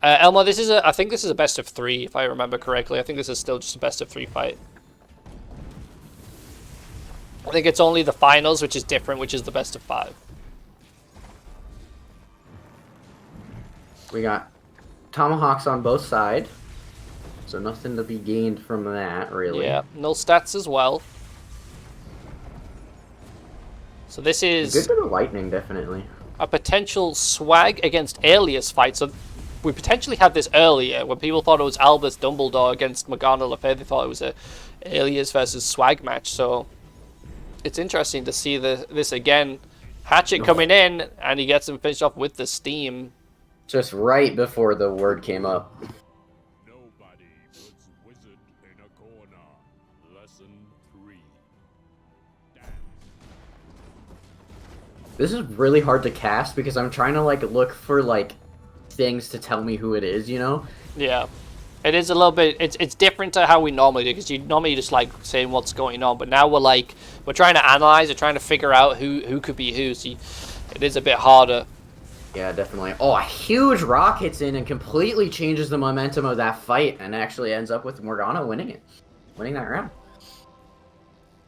Elmo, I think this is a best of 3, if I remember correctly. I think this is still just a best of 3 fight. I think it's only the finals, which is different, which is the best of 5. We got tomahawks on both sides, so nothing to be gained from that, really. Yeah, no stats as well. So this is good for the lightning, definitely. A potential swag against Alias fight. So we potentially had this earlier when people thought it was Albus Dumbledore against Morgana Le Fay. They thought it was a Alias versus swag match. So it's interesting to see this again. Hatchet coming in, and he gets him finished off with the Steam. Just right before the word came up. Nobody puts wizard in a corner. Lesson 3. Dance. This is really hard to cast because I'm trying to like look for like things to tell me who it is, you know? Yeah. It is a little bit, it's different to how we normally do, because you normally just like saying what's going on, but now we're trying to analyze, we're trying to figure out who could be who, so it is a bit harder. Yeah, definitely. Oh, a huge rock hits in and completely changes the momentum of that fight, and actually ends up with Morgana winning that round.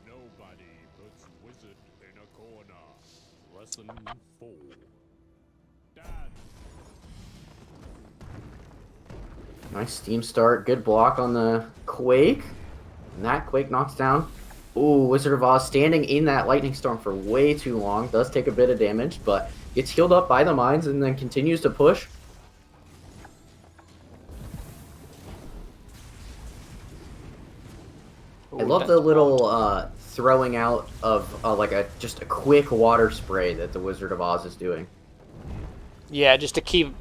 Nobody puts wizard in a corner. Lesson 4. Dance. Nice Steam start. Good block on the Quake. And that Quake knocks down. Ooh, Wizard of Oz standing in that Lightning Storm for way too long. Does take a bit of damage, but gets healed up by the mines and then continues to push. Ooh, I love the little throwing out of just a quick water spray that the Wizard of Oz is doing. Yeah, just to keep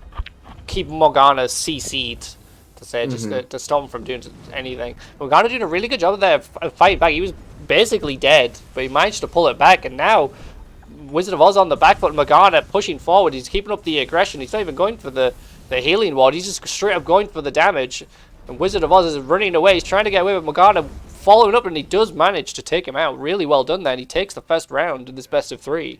Morgana CC'd, to say, just to stop him from doing anything. Morgana doing a really good job of that fight back. He was basically dead, but he managed to pull it back, and now Wizard of Oz on the back foot, Morgana pushing forward. He's keeping up the aggression. He's not even going for the healing ward. He's just straight up going for the damage. And Wizard of Oz is running away. He's trying to get away with Morgana following up, and he does manage to take him out. Really well done there. And he takes the first round in this best of 3.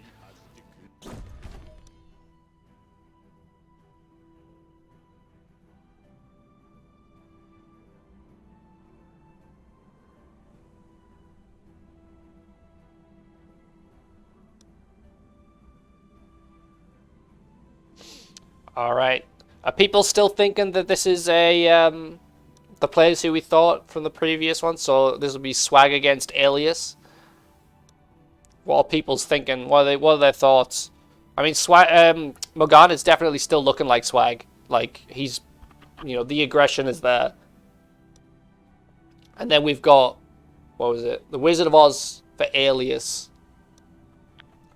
All right. Are people still thinking that this is the players who we thought from the previous one? So this will be swag against Alias. What are people's thinking? What are their thoughts? I mean, swag. Morgana's definitely still looking like swag. Like he's, the aggression is there. And then we've got, what was it? The Wizard of Oz for Alias.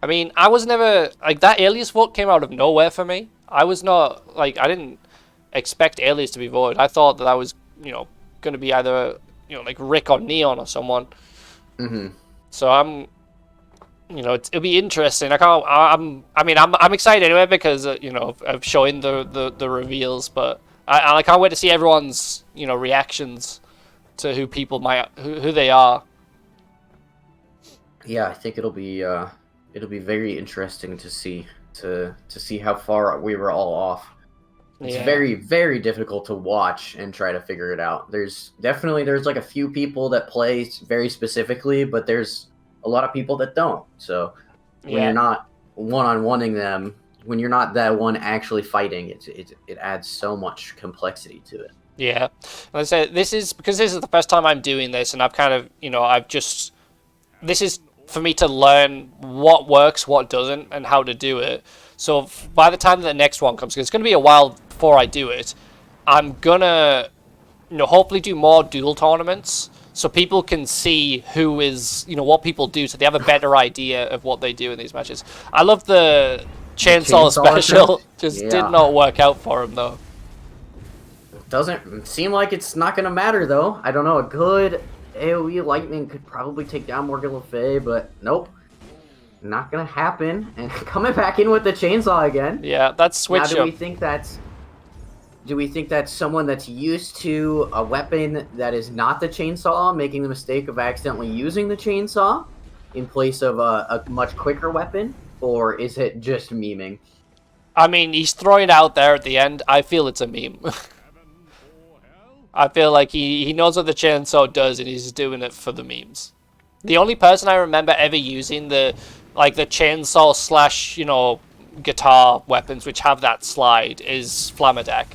I mean, I was never like that. Alias vote came out of nowhere for me. I was not, I didn't expect Alias to be voted. I thought that was, going to be either, like Rick or Neon or someone. So I'm, it'll be interesting. I'm excited anyway because, of showing the reveals, but I can't wait to see everyone's, reactions to who people might who they are. Yeah, I think it'll be very interesting to see how far we were all off. It's very, very difficult to watch and try to figure it out. There's like a few people that play very specifically, but there's a lot of people that don't. So when you're not one-on-oneing them, when you're not that one actually fighting, it adds so much complexity to it. Yeah, like I said, this is the first time I'm doing this, and I've kind of, this is for me to learn what works, what doesn't, and how to do it. So by the time the next one comes, 'cause it's going to be a while before I do it, I'm gonna, hopefully do more duel tournaments so people can see who is, what people do, so they have a better idea of what they do in these matches. I love the chainsaw special. Just did not work out for him though. Doesn't seem like it's not gonna matter though. I don't know. A good AoE lightning could probably take down Morgan Le Fay, but nope. Not gonna happen. And coming back in with the chainsaw again. Yeah, that's switch. Now, do we think that's someone that's used to a weapon that is not the chainsaw, making the mistake of accidentally using the chainsaw in place of a much quicker weapon, or is it just memeing? I mean, he's throwing it out there at the end. I feel it's a meme. I feel like he knows what the chainsaw does, and he's doing it for the memes. The only person I remember ever using the chainsaw slash, guitar weapons which have that slide is Flamadak.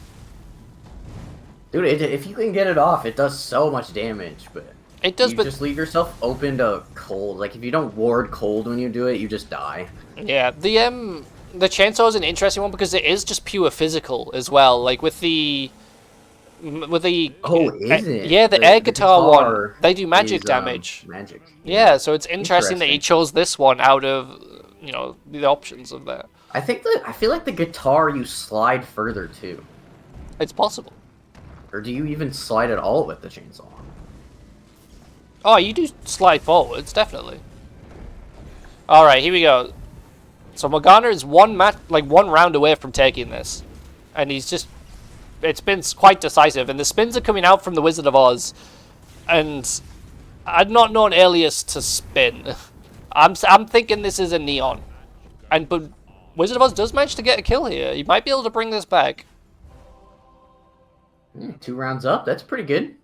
Dude, if you can get it off, it does so much damage, but it does. You just leave yourself open to cold. Like if you don't ward cold when you do it, you just die. Yeah, the chainsaw is an interesting one because it is just pure physical as well. Like with the is it? Yeah, the air guitar one, they do magic damage. Magic. Yeah, so it's interesting that he chose this one out of the options of that. I feel like the guitar you slide further too. It's possible. Or do you even slide at all with the chainsaw? Oh, you do slide forwards, definitely. All right, here we go. So Morgana is one round away from taking this, and he's just. It's been quite decisive, and the spins are coming out from the Wizard of Oz, and I'd not known Alias to spin. I'm thinking this is a Neon, but Wizard of Oz does manage to get a kill here. He might be able to bring this back. 2 rounds up, that's pretty good.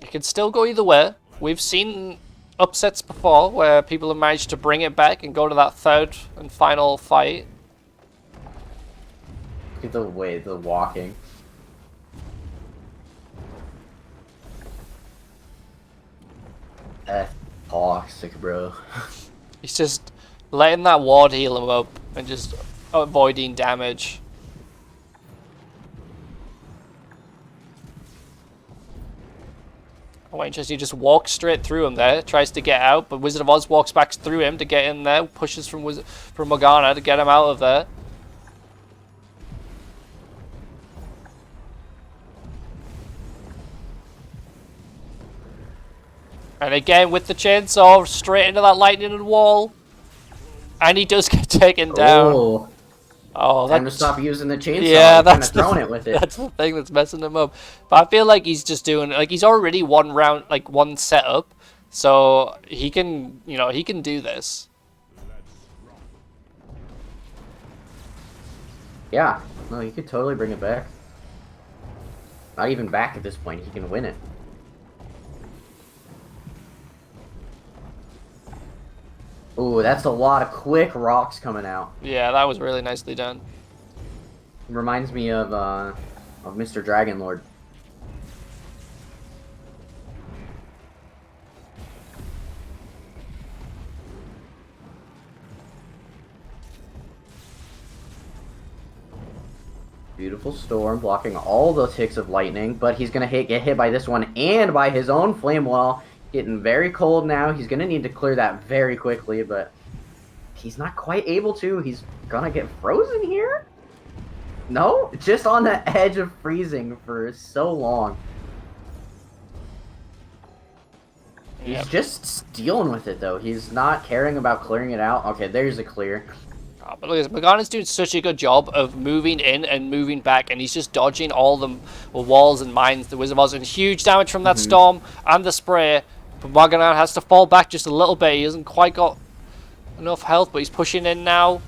It can still go either way. We've seen upsets before where people have managed to bring it back and go to that third and final fight. Look at the way the walking. Toxic, bro. He's just letting that ward heal him up and just avoiding damage. Oh, interesting. He just walks straight through him there, tries to get out, but Wizard of Oz walks back through him to get in there, pushes from Morgana to get him out of there. And again, with the chainsaw, straight into that lightning wall. And he does get taken down. Oh, time to stop using the chainsaw. Yeah, that's throwing it with it. That's the thing that's messing him up. But I feel like he's just doing, he's already one round, one setup. So he can, he can do this. Yeah, no, he could totally bring it back. Not even back at this point, he can win it. Ooh, that's a lot of quick rocks coming out. Yeah, that was really nicely done. Reminds me of Mr. Dragonlord. Beautiful storm blocking all those hits of lightning, but he's gonna get hit by this one and by his own flame wall. Getting very cold now. He's going to need to clear that very quickly, but he's not quite able to. He's going to get frozen here? No? Just on the edge of freezing for so long. He's just dealing with it, though. He's not caring about clearing it out. Okay, there's a clear. But look at this. Morgana's doing such a good job of moving in and moving back, and he's just dodging all the walls and mines. The Wizard of Oz, and huge damage from that storm and the spray. But Morgana has to fall back just a little bit. He hasn't quite got enough health, but he's pushing in now.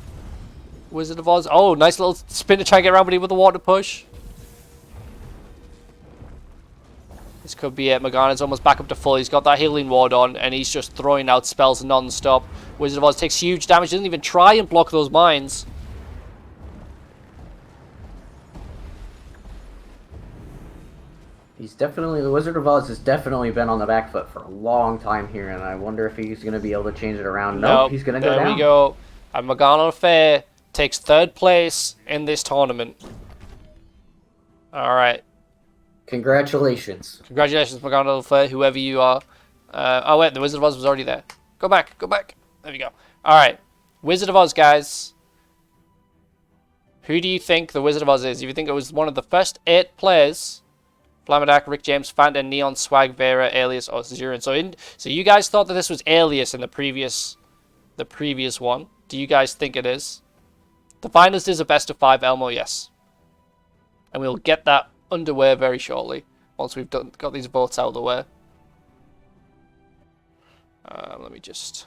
Wizard of Oz. Oh, nice little spin to try and get around, but he with the water push. This could be it. Morgana's almost back up to full. He's got that healing ward on, and he's just throwing out spells non-stop. Wizard of Oz takes huge damage. Doesn't even try and block those mines. The Wizard of Oz has definitely been on the back foot for a long time here, and I wonder if he's going to be able to change it around. Nope, he's going to go down. There we go. And Morgana Le Fay takes 3rd place in this tournament. All right. Congratulations. Congratulations, Morgana Le Fay, whoever you are. Oh, wait, the Wizard of Oz was already there. Go back, go back. There we go. All right. Wizard of Oz, guys. Who do you think the Wizard of Oz is? If you think it was one of the first 8 players, Flamadak, Rick James, Fanta, Neon, Swag, Vera, Alias, or Zurin. So you guys thought that this was Alias in the previous one. Do you guys think it is? The finalist is a best of 5, Elmo, yes. And we'll get that underway very shortly, once we've got these votes out of the way. Let me just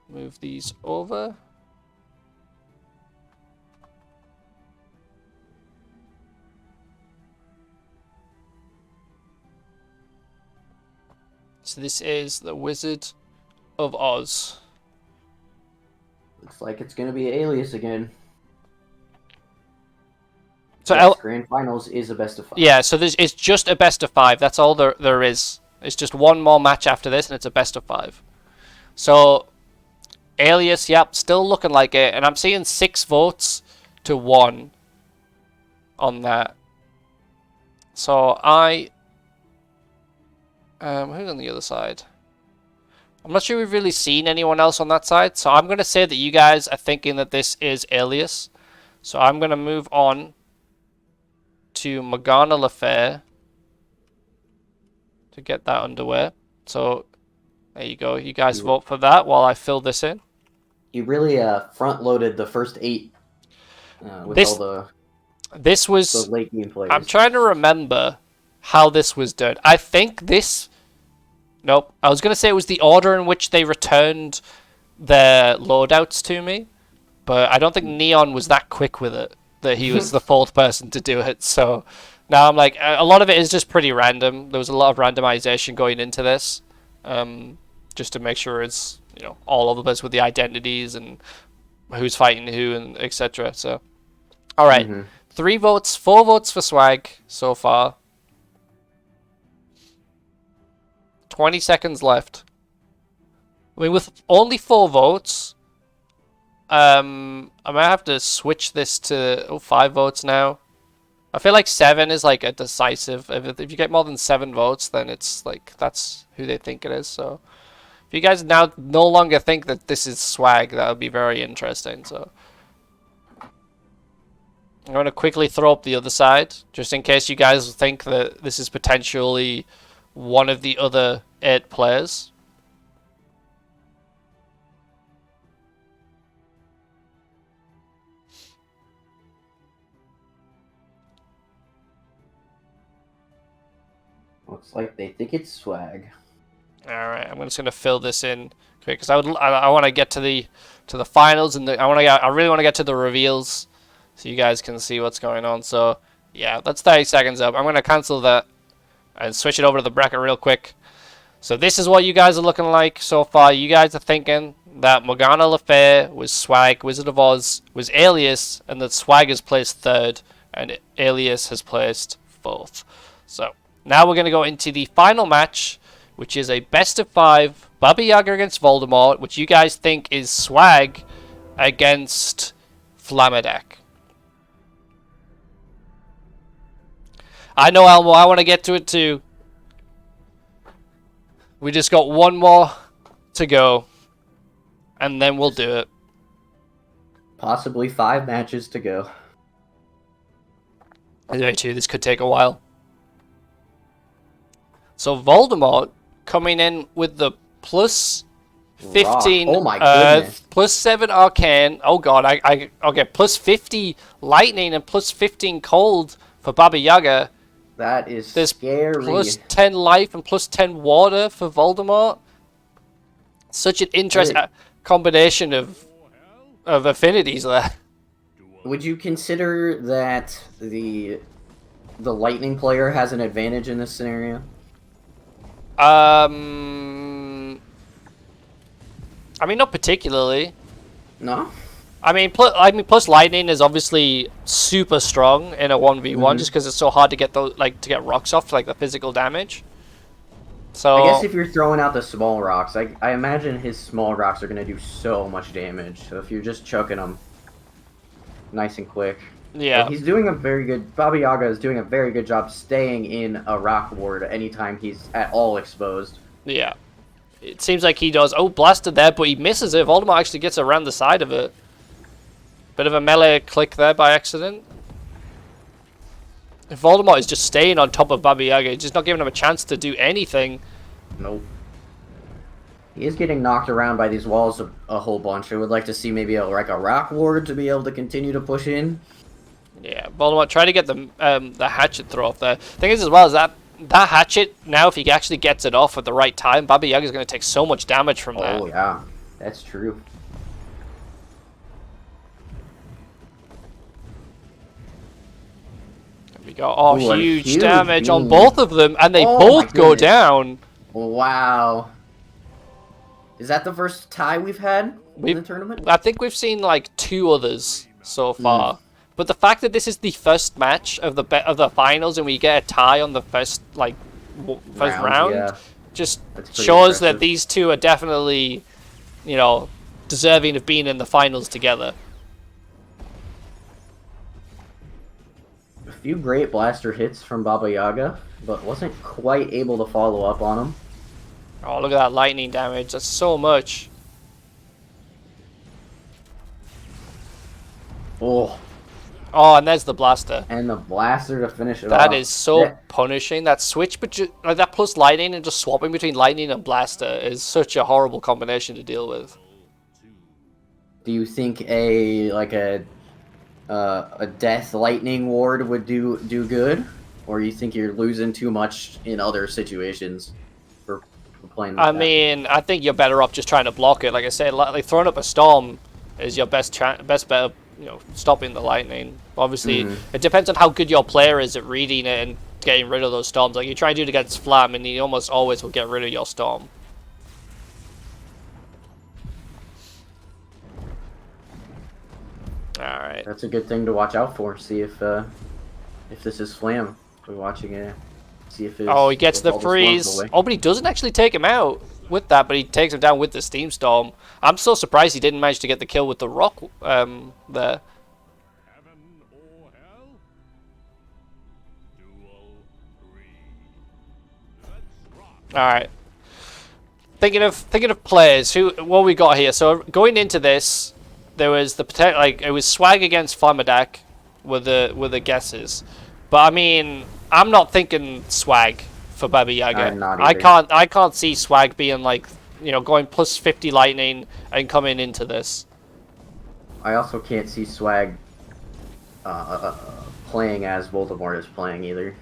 move these over. So this is the Wizard of Oz. Looks like it's going to be Alias again. So yes, Grand Finals is a best of 5. Yeah, so it's just a best of 5. That's all there is. It's just one more match after this, and it's a best of 5. So, Alias, yep, still looking like it. And I'm seeing 6 votes to 1 on that. So, who's on the other side? I'm not sure we've really seen anyone else on that side. So, I'm going to say that you guys are thinking that this is Alias. So, I'm going to move on to Morgana Le Fay to get that underway. So there you go. You guys vote for that while I fill this in. You really front-loaded the first 8 with all the late game players. I'm trying to remember how this was done. I think this... Nope. I was going to say it was the order in which they returned their loadouts to me, but I don't think Neon was that quick with it, that he was the 4th person to do it. So now I'm like, a lot of it is just pretty random. There was a lot of randomization going into this, just to make sure it's, all over the place with the identities and who's fighting who and etc. So, all right, 4 votes for Swag so far. 20 seconds left. I mean, with only 4 votes, I might have to switch this to 5 votes now. I feel like 7 is like a decisive. If you get more than 7 votes, then it's like that's who they think it is. So if you guys now no longer think that this is Swag, that would be very interesting. So I'm going to quickly throw up the other side, just in case you guys think that this is potentially one of the other 8 players. Looks like they think it's Swag. All right, I'm just gonna fill this in quick because I want to get to the finals and I really want to get to the reveals so you guys can see what's going on. So yeah, that's 30 seconds up. I'm gonna cancel that and switch it over to the bracket real quick. So this is what you guys are looking like so far. You guys are thinking that Morgana Le Fay was Swag, Wizard of Oz was Alias, and that Swag has placed 3rd and Alias has placed 4th. So now we're going to go into the final match, which is a best of 5 Baba Yaga against Voldemort, which you guys think is Swag against Flamadak. I know, Elmo, I want to get to it too. We just got 1 more to go, and then we'll do it. Possibly 5 matches to go. Anyway, too, this could take a while. So Voldemort coming in with the plus 15. Oh my goodness. Plus 7 arcane. Oh god, okay. Plus 50 lightning and plus 15 cold for Baba Yaga. That is There's scary. plus 10 life and plus 10 water for Voldemort. Such an interesting combination of affinities there. Would you consider that the lightning player has an advantage in this scenario? I mean, not particularly. No. I mean, plus lightning is obviously super strong in a 1v1 just because it's so hard to get those, like, to get rocks off, like the physical damage. So I guess if you're throwing out the small rocks, I imagine his small rocks are gonna do so much damage. So if you're just chucking them nice and quick, yeah, but he's doing a very good. Baba Yaga is doing a very good job staying in a rock ward anytime he's at all exposed. Yeah, it seems like he does. Oh, blasted there, but he misses it. Voldemort actually gets around the side of it. Bit of a melee click there by accident. If Voldemort is just staying on top of Baba Yaga, just not giving him a chance to do anything. Nope. He is getting knocked around by these walls a whole bunch. I would like to see maybe a rock ward to be able to continue to push in. Yeah, Voldemort try to get the hatchet throw off there. Thing is, as well, is that hatchet, now if he actually gets it off at the right time, Baba Yaga is going to take so much damage from that. Oh yeah, that's true. We go. Oh, Ooh, huge damage on both of them, and they both go down. Wow. Is that the first tie we've had in the tournament? I think we've seen like 2 others so far. But the fact that this is the first match of the finals and we get a tie on the first round yeah. just impressive. shows that these two are definitely, you know, deserving of being in the finals together. A few great blaster hits from Baba Yaga, but wasn't quite able to follow up on them. Oh, look at that lightning damage. That's so much. Oh. Oh, and there's the blaster. And the blaster to finish it off. That is so punishing. That switch, like that plus lightning and just swapping between lightning and blaster is such a horrible combination to deal with. Do you think a death lightning ward would do good, or you think you're losing too much in other situations for playing? Like I mean, I think you're better off just trying to block it. Like I said, like throwing up a storm is your best bet of, you know, stopping the lightning. Obviously, it depends on how good your player is at reading it and getting rid of those storms. Like you try to do it against Flam, and he almost always will get rid of your storm. All right. That's a good thing to watch out for. See if this is Flam. We're watching it. See if it's, oh, he gets the freeze. Oh, but he doesn't actually take him out with that, but he takes him down with the Steam Storm. I'm so surprised he didn't manage to get the kill with the rock there. Heaven or hell? Duel 3. Let's rock. All right. Thinking of players, what we got here. So going into this, there was the potential, like it was Swag against Flamadak with the guesses, but I mean, I'm not thinking Swag for Baba Yaga. I'm not either. I can't see Swag being like, you know, going plus 50 lightning and coming into this. I also can't see Swag playing as Voldemort is playing either.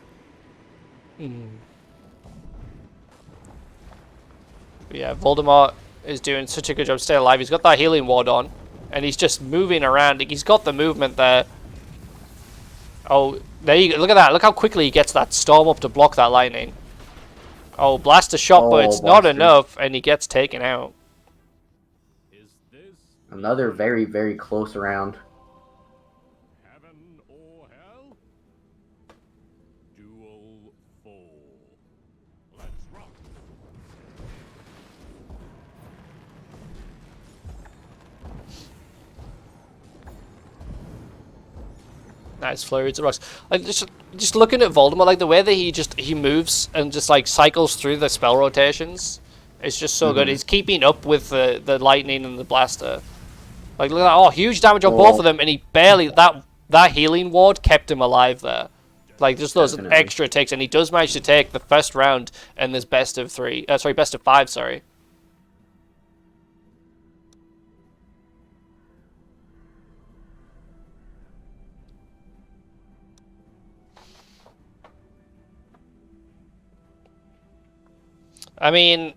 Yeah, Voldemort is doing such a good job staying alive. He's got that healing ward on, and he's just moving around. He's got the movement there. Oh, there you go. Look at that. Look how quickly he gets that storm up to block that lightning. Oh, blaster shot, but it's not enough, and he gets taken out. Is this Another very, very close round. heaven or hell? Duel 4. Let's rock. Nice flurry to rocks. Like just looking at Voldemort, like the way that he moves and just like cycles through the spell rotations, it's just so good. He's keeping up with the lightning and the blaster. Like look at that! Oh, huge damage on both of them, and he barely that healing ward kept him alive there. Like just those extra takes, and he does manage to take the first round in this best of 5. Sorry. I mean,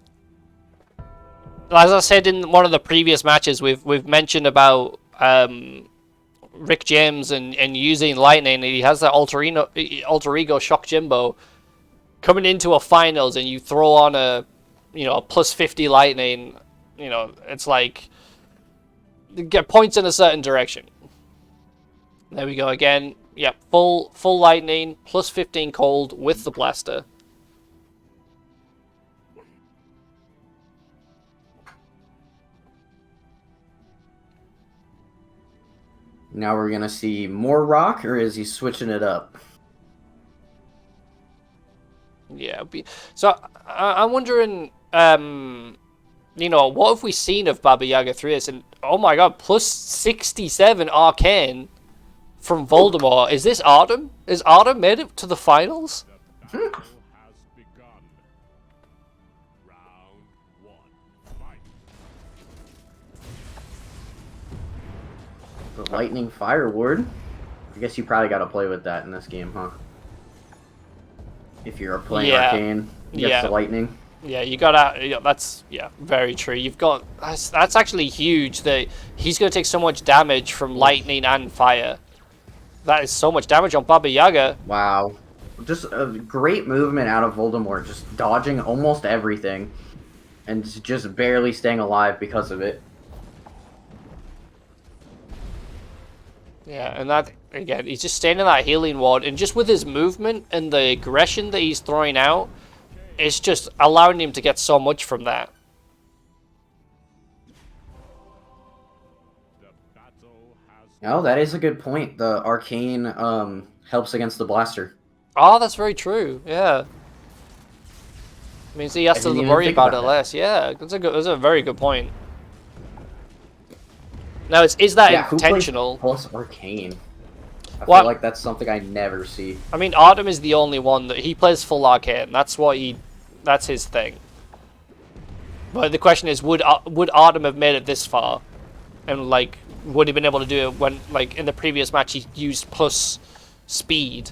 as I said in one of the previous matches, we've mentioned about Rick James and using lightning. He has that alter ego shock Jimbo coming into a finals, and you throw on a plus 50 lightning. It's like get points in a certain direction. There we go again. Yep, full lightning plus 15 cold with the blaster. Now we're gonna see more rock, or is he switching it up? Yeah. So I'm wondering, what have we seen of Baba Yaga through this? And oh my god, plus 67 arcane from Voldemort. Is this Artem? Is Artem made it to the finals? The battle has begun. Round 1. Fight. The lightning fire ward. I guess you probably got to play with that in this game, huh? If you're playing arcane against the lightning. Yeah, you gotta. That's very true. You've got that's actually huge. That he's gonna take so much damage from lightning and fire. That is so much damage on Baba Yaga. Wow, just a great movement out of Voldemort, just dodging almost everything, and just barely staying alive because of it. Yeah, and that again, he's just staying in that healing ward, and just with his movement and the aggression that he's throwing out, it's just allowing him to get so much from that. Oh, that is a good point. The arcane helps against the blaster. Oh, that's very true. Yeah. Means he has to worry about it less. Yeah, that's a very good point. Now, is that intentional? Plus arcane. I feel like that's something I never see. I mean, Artem is the only one that he plays full arcane. That's his thing. But the question is, would Artem have made it this far? And like, would he been able to do it when, like, in the previous match he used plus speed,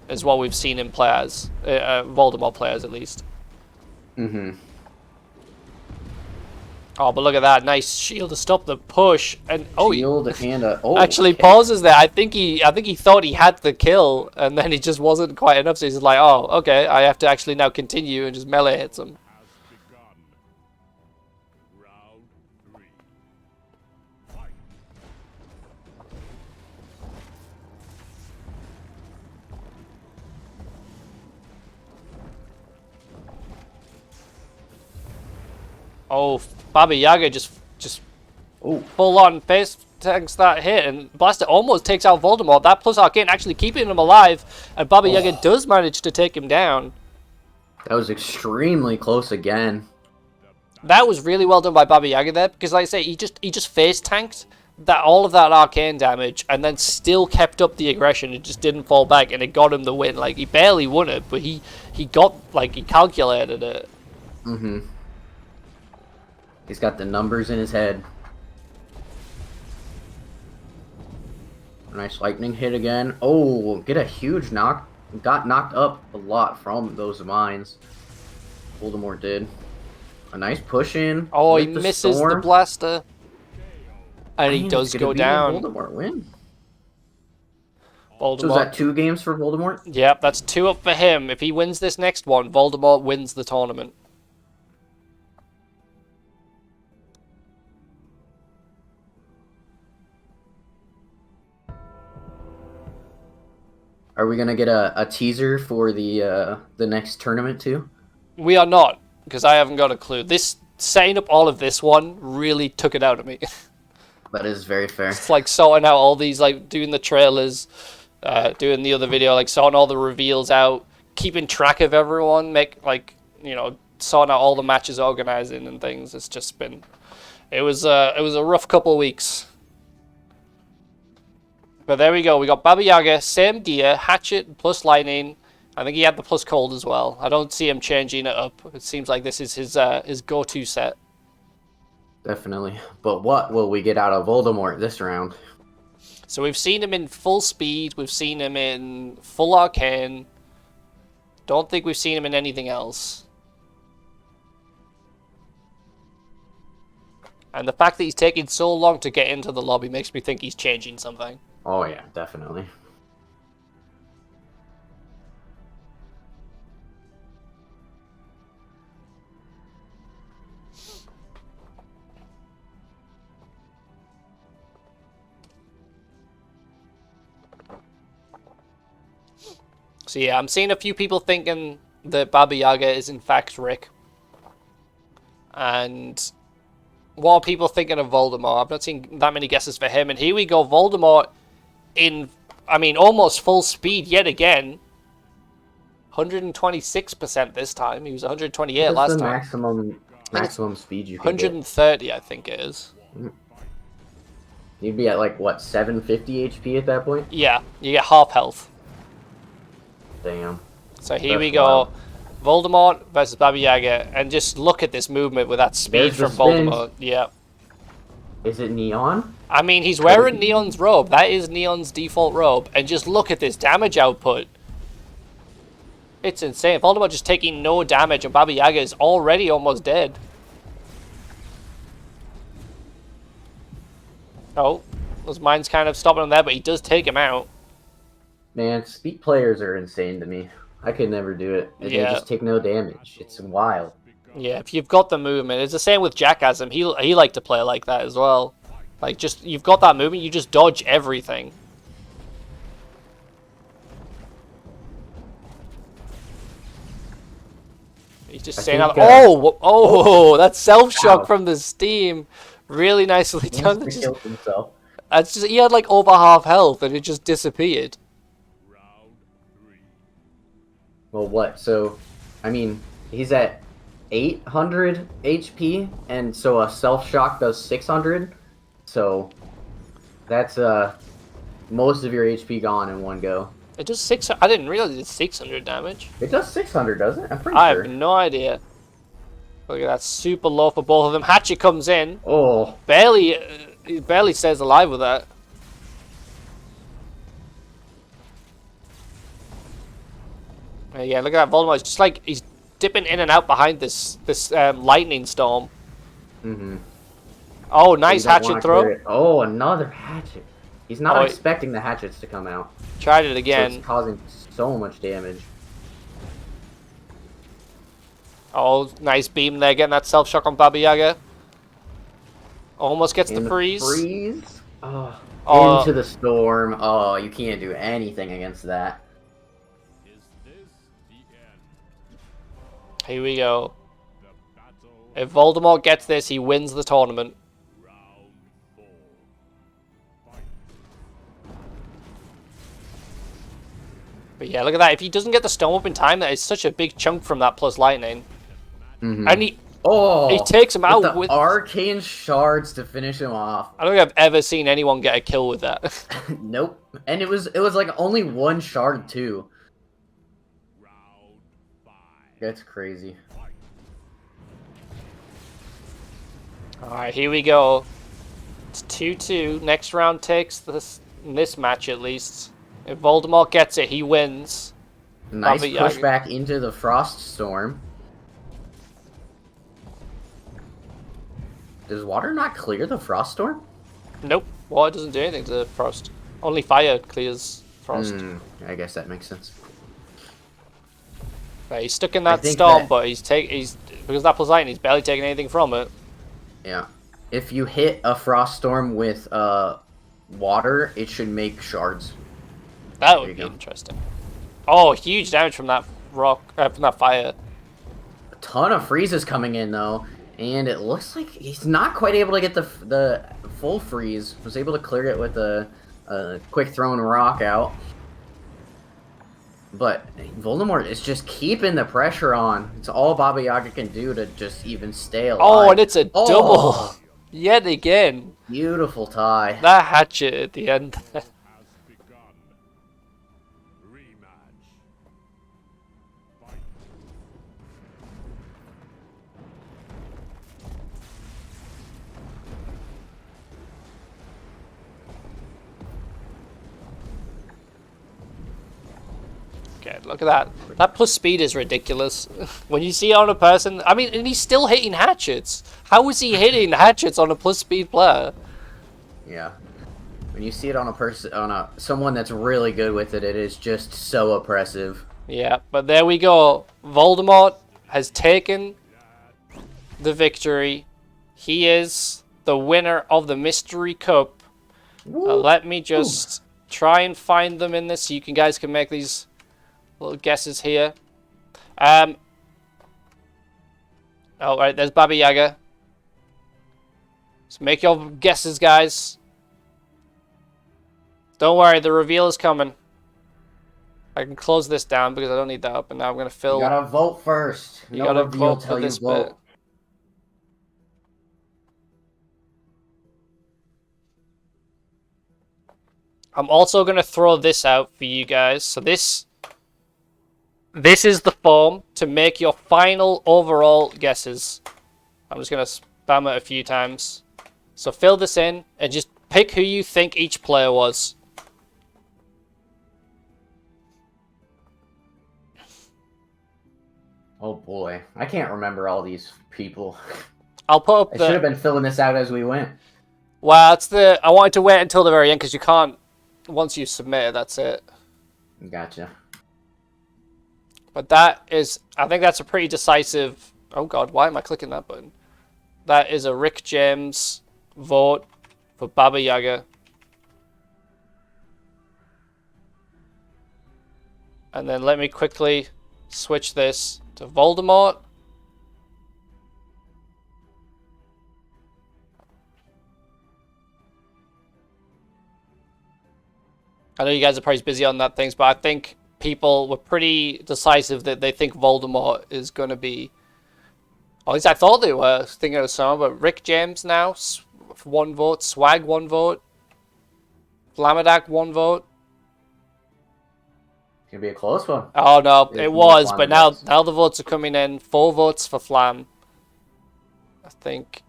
is what we've seen in players, Voldemort players at least. Mm-hmm. Oh, but look at that nice shield to stop the push, and shield and actually pauses there. I think he thought he had the kill, and then he just wasn't quite enough. So he's like, oh, okay, I have to actually now continue, and just melee hits him. Round 3. Fight. Oh, Baba Yaga just full on face tanks that hit, and Blaster almost takes out Voldemort. That plus arcane actually keeping him alive, and Baba Yaga does manage to take him down. That was extremely close again. That was really well done by Baba Yaga there, because like I say, he just face tanked all of that arcane damage, and then still kept up the aggression. It just didn't fall back, and it got him the win. Like, he barely won it, but he got, like, he calculated it. Mm-hmm. He's got the numbers in his head. Nice lightning hit again. Oh, get a huge knock. Got knocked up a lot from those mines. Voldemort did. A nice push in. Oh, he misses the blaster. And he does go down. Voldemort win. Voldemort. So is that 2 games for Voldemort? Yep, that's 2 up for him. If he wins this next one, Voldemort wins the tournament. Are we gonna get a teaser for the next tournament too? We are not, because I haven't got a clue. This setting up all of this one really took it out of me. That is very fair. It's like sorting out all these, like doing the trailers, doing the other video, like sorting all the reveals out, keeping track of everyone, sorting out all the matches, organizing and things. It's just been, it was a rough couple of weeks. But there we go. We got Baba Yaga, same gear, hatchet plus lightning. I think he had the plus cold as well. I don't see him changing it up. It seems like this is his go-to set. Definitely. But what will we get out of Voldemort this round? So we've seen him in full speed. We've seen him in full arcane. Don't think we've seen him in anything else. And the fact that he's taking so long to get into the lobby makes me think he's changing something. Oh yeah, definitely. So yeah, I'm seeing a few people thinking that Baba Yaga is in fact Rick. And what are people thinking of Voldemort? I've not seen that many guesses for him. And here we go, Voldemort in, I mean, almost full speed yet again. 126% this time. He was 128 last time. What's the maximum speed you can 130, get? I think it is. You'd be at like, what, 750 HP at that point? Yeah, you get half health. Damn. So here we go. Voldemort versus Baba Yaga. And just look at this movement with that speed from Voldemort. Yeah. Is it Neon? I mean, he's wearing Neon's robe. That is Neon's default robe. And just look at this damage output. It's insane. Voldemort just taking no damage, and Baba Yaga is already almost dead. Oh, his mind's kind of stopping him there, but he does take him out. Man, speed players are insane to me. I could never do it. They just take no damage. It's wild. Yeah, if you've got the movement. It's the same with Jackasm. He liked to play like that as well. Like, just, you've got that movement, you just dodge everything. He's just saying out. Oh, that's self-shock from the steam. Really nicely done. He killed himself. That's just, he had like over half health and it just disappeared. Well, what? So, I mean, he's at 800 HP, and so a self-shock does 600. So, that's most of your HP gone in one go. It does 600. I didn't realize it did 600 damage. It does 600, doesn't it? I'm pretty sure. I have no idea. Look at that, super low for both of them. Hatchet comes in. Oh. He barely stays alive with that. Yeah, look at that. Voldemort. It's just like he's dipping in and out behind this lightning storm. Mm-hmm. Oh, nice hatchet throw. Oh, another hatchet. He's not expecting the hatchets to come out. Tried it again. So it's causing so much damage. Oh, nice beam there, getting that self-shock on Baba Yaga. Almost gets the freeze. Freeze? Oh, into the storm. Oh, you can't do anything against that. Here we go. If Voldemort gets this, he wins the tournament. But yeah, look at that. If he doesn't get the storm up in time, that is such a big chunk from that plus lightning. Mm-hmm. And he takes him out with arcane shards to finish him off. I don't think I've ever seen anyone get a kill with that. Nope. And it was like only one shard too. That's crazy. Alright, here we go. It's 2-2. Next round takes this match at least. If Voldemort gets it, he wins. Nice pushback into the Frost Storm. Does water not clear the Frost Storm? Nope. Water doesn't do anything to the Frost. Only fire clears Frost. I guess that makes sense. Right, he's stuck in that storm, but he's because that plus lightning, he's barely taking anything from it. Yeah. If you hit a Frost Storm with water, it should make shards. That would be interesting. Oh, huge damage from that rock, from that fire. A ton of freezes coming in though, and it looks like he's not quite able to get the full freeze. Was able to clear it with a quick thrown rock out. But Voldemort is just keeping the pressure on. It's all Baba Yaga can do to just even stay alive. Oh, and it's a double yet again. Beautiful tie. That hatchet at the end. Look at that. That plus speed is ridiculous. When you see it on a person, I mean, and he's still hitting hatchets. How is he hitting hatchets on a plus speed player? Yeah. When you see it on a person, someone that's really good with it, it is just so oppressive. Yeah, but there we go. Voldemort has taken the victory. He is the winner of the Mystery Cup. Let me just try and find them in this so you guys can make these little guesses here. Oh, right, there's Baba Yaga. So make your guesses, guys. Don't worry, the reveal is coming. I can close this down because I don't need that up, and now I'm going to fill... You gotta vote first. You gotta vote for this bit. I'm also going to throw this out for you guys. So this is the form to make your final overall guesses. I'm just going to spam it a few times. So fill this in and just pick who you think each player was. Oh boy, I can't remember all these people. I'll put up I should have been filling this out as we went. Well, I wanted to wait until the very end because you can't. Once you submit it, that's it. Gotcha. But that is, I think that's a pretty decisive... Oh god, why am I clicking that button? That is a Rick James vote for Baba Yaga. And then let me quickly switch this to Voldemort. I know you guys are probably busy on that things, but I think people were pretty decisive that they think Voldemort is going to be... At least I thought they were thinking of someone, but Rick James now, 1 vote. Swag, 1 vote. Flamadak, 1 vote. It's going to be a close one. Oh, no, it was, but now the votes are coming in. 4 votes for Flam. I think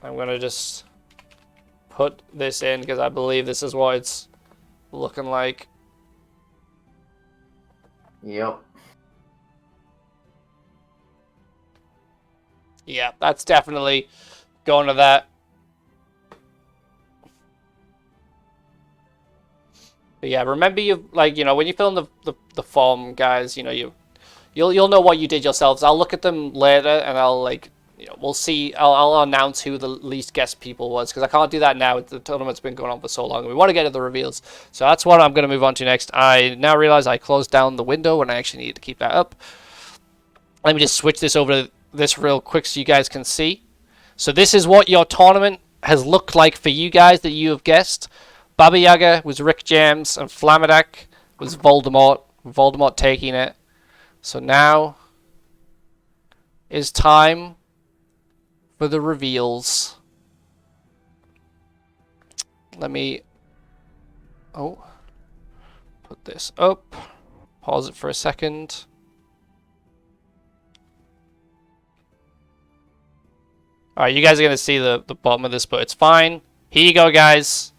I'm going to just put this in because I believe this is what it's looking like. Yep. Yeah, that's definitely going to that. But yeah, remember when you fill in the form, guys, you'll know what you did yourselves. I'll look at them later and I'll we'll see. I'll announce who the least guessed people was because I can't do that now. The tournament's been going on for so long. We want to get to the reveals, so that's what I'm going to move on to next. I now realize I closed down the window when I actually needed to keep that up. Let me just switch this over to this real quick so you guys can see. So this is what your tournament has looked like for you guys that you have guessed. Baba Yaga was Rick James and Flamadak was Voldemort. Voldemort taking it. So now is time for the reveals. Let me put this up. Pause it for a second. Alright, you guys are going to see the bottom of this, but it's fine. Here you go, guys.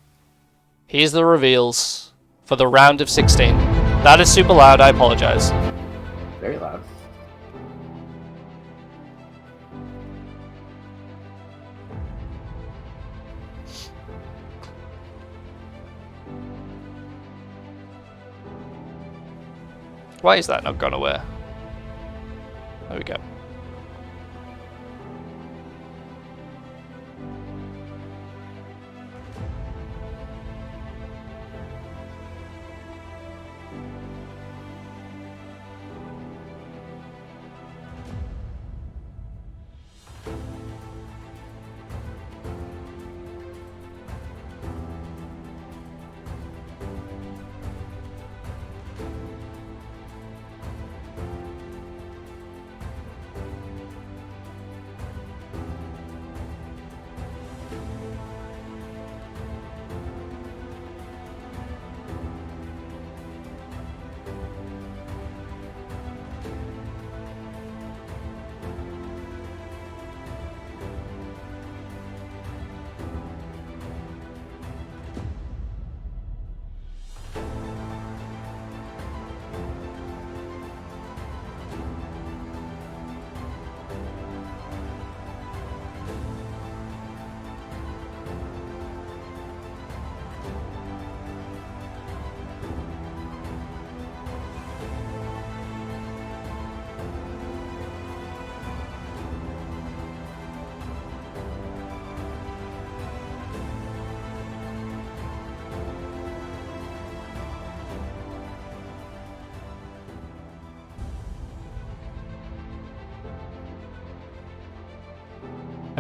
Here's the reveals for the round of 16. That is super loud, I apologize. Very loud. Why is that not gone away? There we go.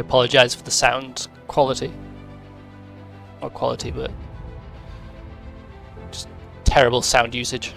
I apologize for the sound quality. Not quality, but just terrible sound usage.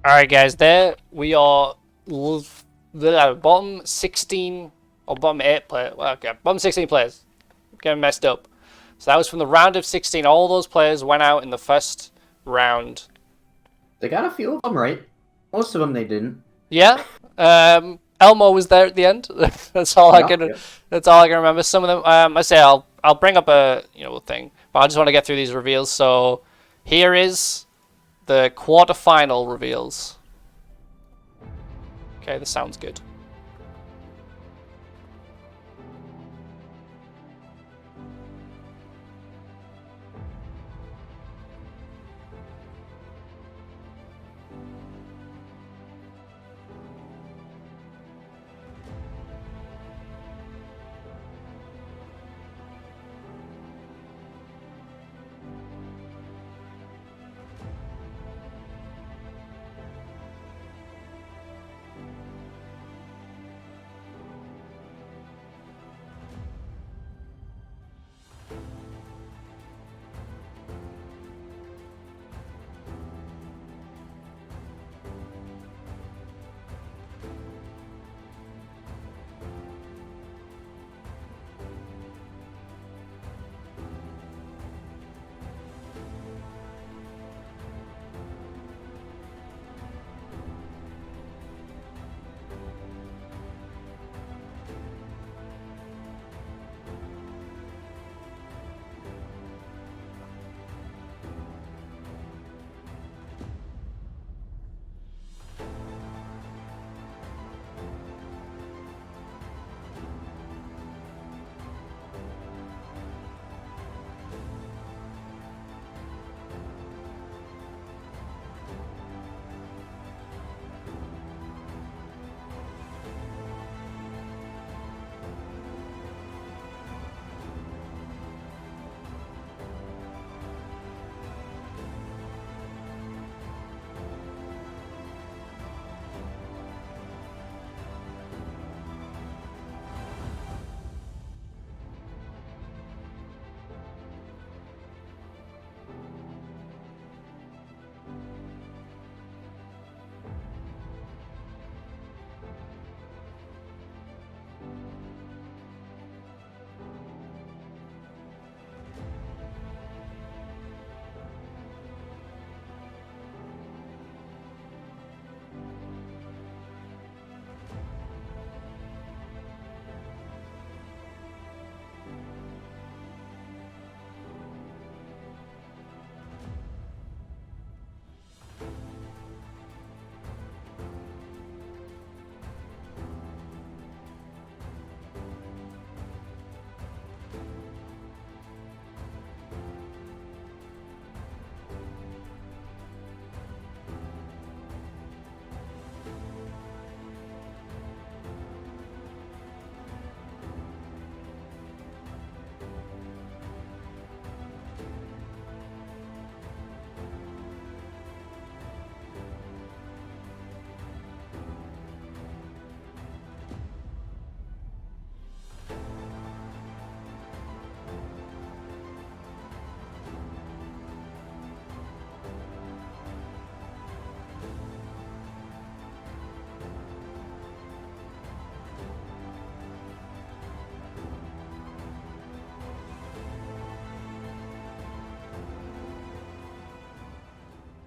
Alright guys, there we are, the bottom 16, or bottom 8 players, well, okay, bottom 16 players, getting messed up. So that was from the round of 16, all those players went out in the first round. They got a few of them right. Most of them they didn't. Yeah, Elmo was there at the end. That's all I can. That's all I can remember. Some of them. I say I'll bring up a thing, but I just want to get through these reveals. So here is the quarterfinal reveals. Okay, this sounds good.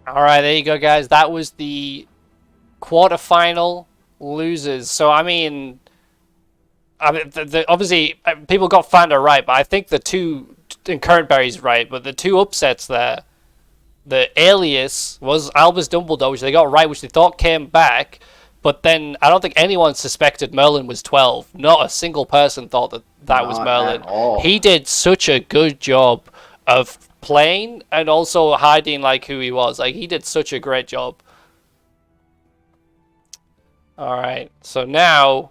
All right, there you go, guys. That was the quarterfinal losers. So I mean, obviously people got Fanta right, but I think the two and Current Berry's right. But the two upsets there, the Alias was Albus Dumbledore, which they got right, which they thought came back. But then I don't think anyone suspected Merlin was 12. Not a single person thought that was Merlin. At all. He did such a good job of playing and also hiding like who he was. Like he did such a great job. All right, so now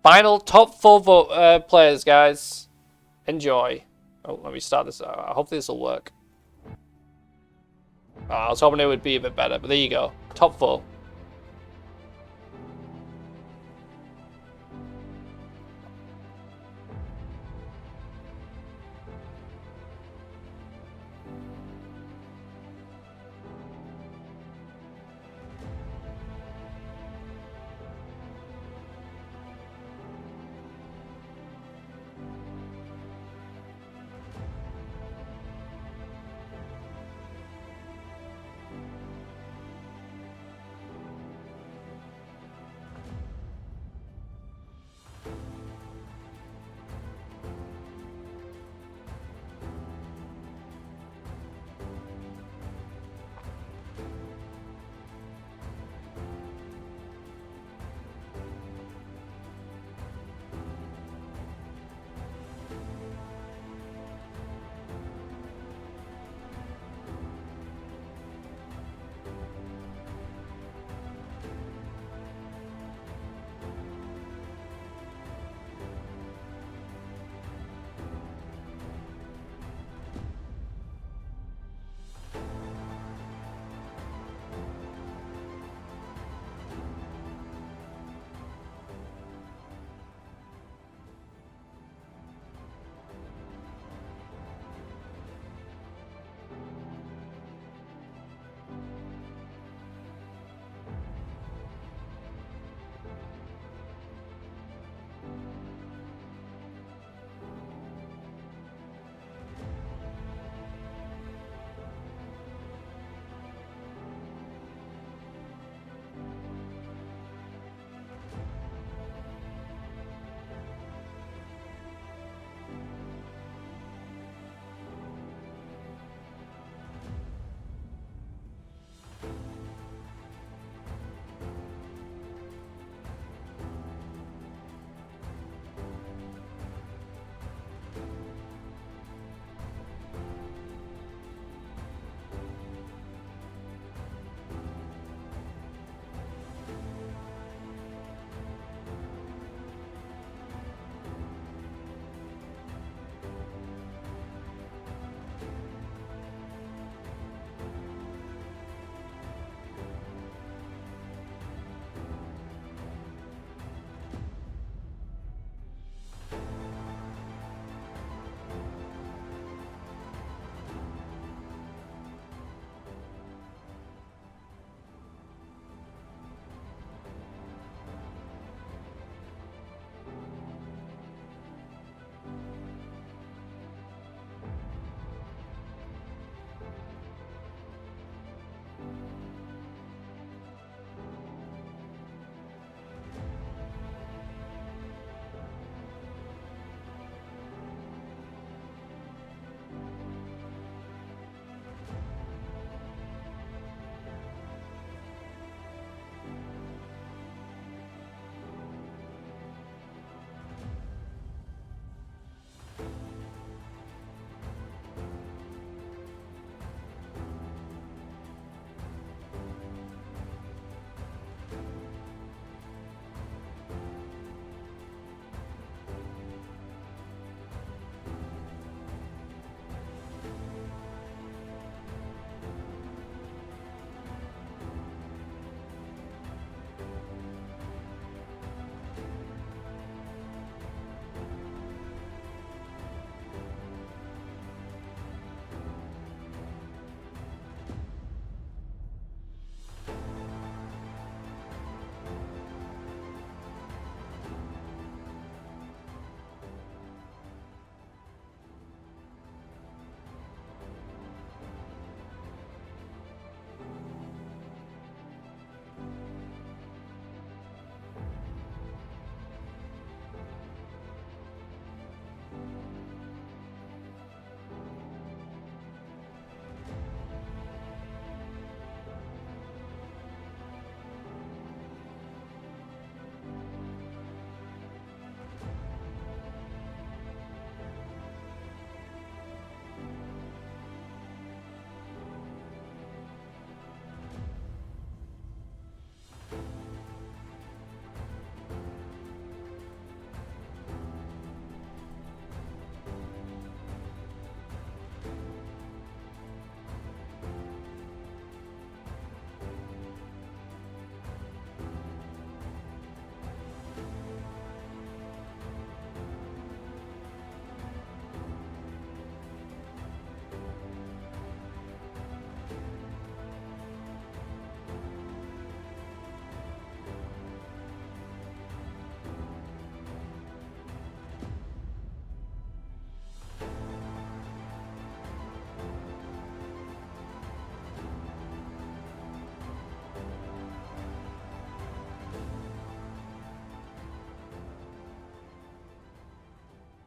final top 4 players, guys. Enjoy. Oh, let me start this. Hopefully this will work. I was hoping it would be a bit better, but there you go. Top 4.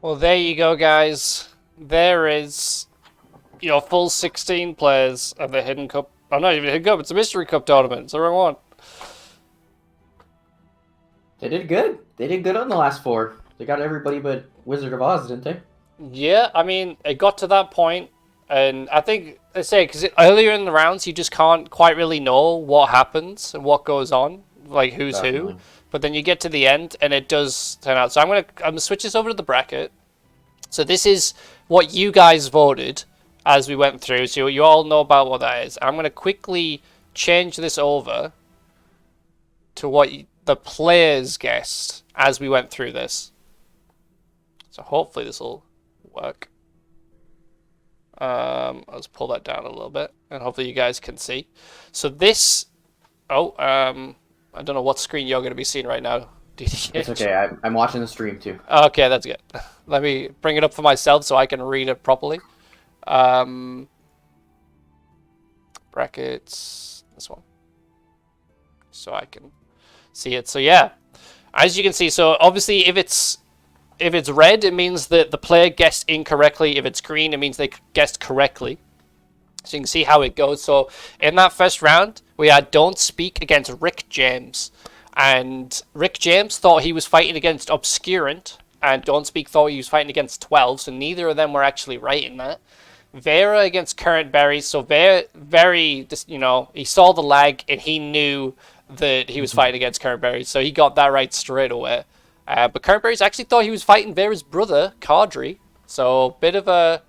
Well, there you go, guys. There is your full 16 players of the Hidden Cup. Oh, not even Hidden Cup. It's a Mystery Cup tournament. It's the wrong one. They did good. They did good on the last 4. They got everybody but Wizard of Oz, didn't they? Yeah, I mean, it got to that point, and I think, I say, because earlier in the rounds, you just can't quite really know what happens and what goes on, like who's who. But then you get to the end, and it does turn out. So I'm gonna switch this over to the bracket. So this is what you guys voted as we went through. So you all know about what that is. I'm gonna quickly change this over to what the players guessed as we went through this. So hopefully this will work. Let's pull that down a little bit, and hopefully you guys can see. So this, I don't know what screen you're going to be seeing right now. It's okay. I'm watching the stream too. Okay, that's good. Let me bring it up for myself so I can read it properly. Brackets, this one, so I can see it. So yeah, as you can see, so obviously if it's red, it means that the player guessed incorrectly. If it's green, it means they guessed correctly. So you can see how it goes. So in that first round, we had Don't Speak against Rick James. And Rick James thought he was fighting against Obscurant, and Don't Speak thought he was fighting against 12, so neither of them were actually right in that. Vera against Current Berries, so very, you know, he saw the lag, and he knew that he was fighting against Current Berries, so he got that right straight away. But Current Berries actually thought he was fighting Vera's brother, Cardry, so bit of a,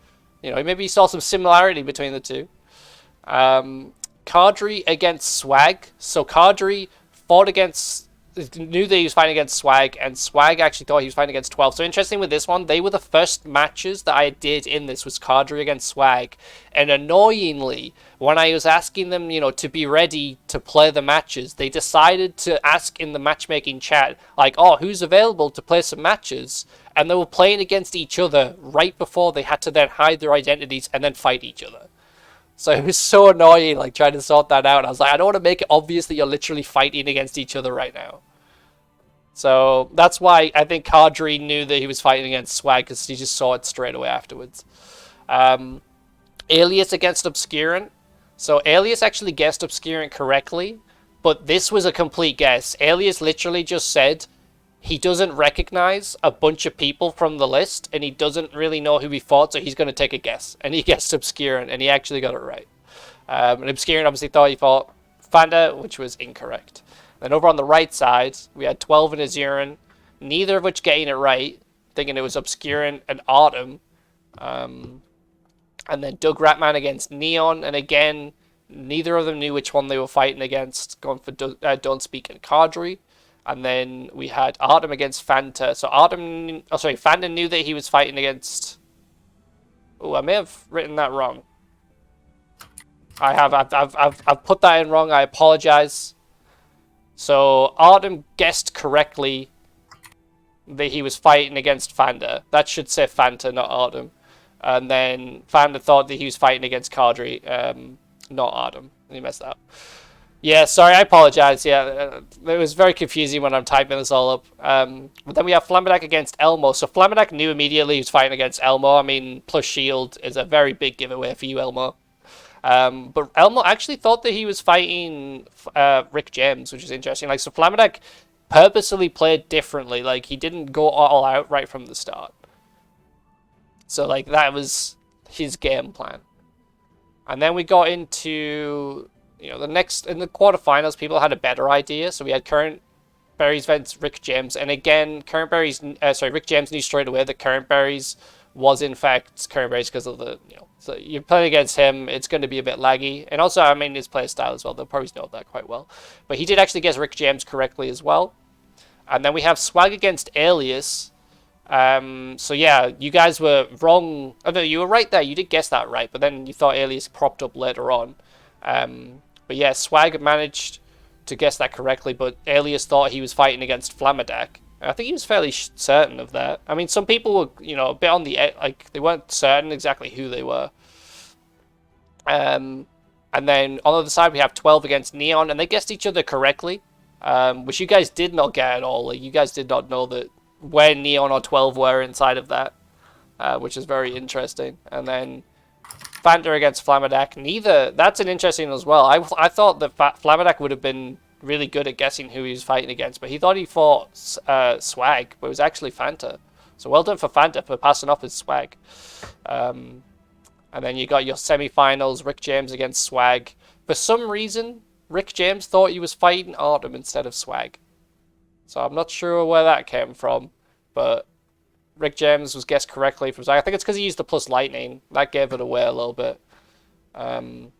you know, maybe he saw some similarity between the two. Cardry against Swag, so Cardry knew that he was fighting against Swag, and Swag actually thought he was fighting against 12. So interesting with this one, they were the first matches that I did in this was Cardry against Swag. And annoyingly, when I was asking them, you know, to be ready to play the matches, they decided to ask in the matchmaking chat, like, oh, who's available to play some matches? And they were playing against each other right before they had to then hide their identities and then fight each other. So it was so annoying, like, trying to sort that out. I was like, I don't want to make it obvious that you're literally fighting against each other right now. So that's why I think Cardry knew that he was fighting against Swag, because he just saw it straight away afterwards. Alias against Obscurant. So Alias actually guessed Obscurant correctly, but this was a complete guess. Alias literally just said he doesn't recognize a bunch of people from the list, and he doesn't really know who he fought, so he's going to take a guess. And he guessed Obscurant, and he actually got it right. And Obscurant obviously thought he fought Fanda, which was incorrect. Then over on the right side, we had 12 and Azuran, neither of which getting it right, thinking it was Obscurant and Autumn. And then Doug Ratman against Neon, and again, neither of them knew which one they were fighting against, going for Don't Speak and Cardry. And then we had Autumn against Fanta. So Fanta knew that he was fighting against... Oh, I may have written that wrong. I have. I've put that in wrong. I apologize. So Autumn guessed correctly that he was fighting against Fanta. That should say Fanta, not Autumn. And then Fanta thought that he was fighting against Cardry, not Autumn. He messed up. Yeah, sorry, I apologize. Yeah, it was very confusing when I'm typing this all up. But then we have Flammedak against Elmo. So Flammedak knew immediately he was fighting against Elmo. I mean, plus shield is a very big giveaway for you, Elmo. But Elmo actually thought that he was fighting Rick James, which is interesting. Like, so Flammedak purposely played differently. Like, he didn't go all out right from the start. So, like, that was his game plan. And then we got into... You know, in the quarterfinals, people had a better idea. So we had Current Berries against Rick James, and again, Rick James knew straight away that Current Berries was in fact Current Berries because of the, you know, so you're playing against him, it's going to be a bit laggy, and also, I mean, his play style as well. They'll probably know that quite well. But he did actually guess Rick James correctly as well. And then we have Swag against Alias. So yeah, you guys were wrong. Oh no, you were right there. You did guess that right, but then you thought Alias propped up later on. But yeah, Swag managed to guess that correctly, but Alias thought he was fighting against Flammedak. I think he was fairly certain of that. I mean, some people were, you know, a bit on the edge, like, they weren't certain exactly who they were. And then on the other side, we have 12 against Neon, and they guessed each other correctly, which you guys did not get at all. Like, you guys did not know that where Neon or 12 were inside of that. which is very interesting. And then Fanta against Flamadak. Neither. That's an interesting as well. I thought that Flamadak would have been really good at guessing who he was fighting against, but he thought he fought Swag, but it was actually Fanta. So well done for Fanta for passing off his Swag. And then you got your semi-finals, Rick James against Swag. For some reason, Rick James thought he was fighting Artem instead of Swag. So I'm not sure where that came from, but Rick James was guessed correctly from Swag. I think it's because he used the plus lightning. That gave it away a little bit. And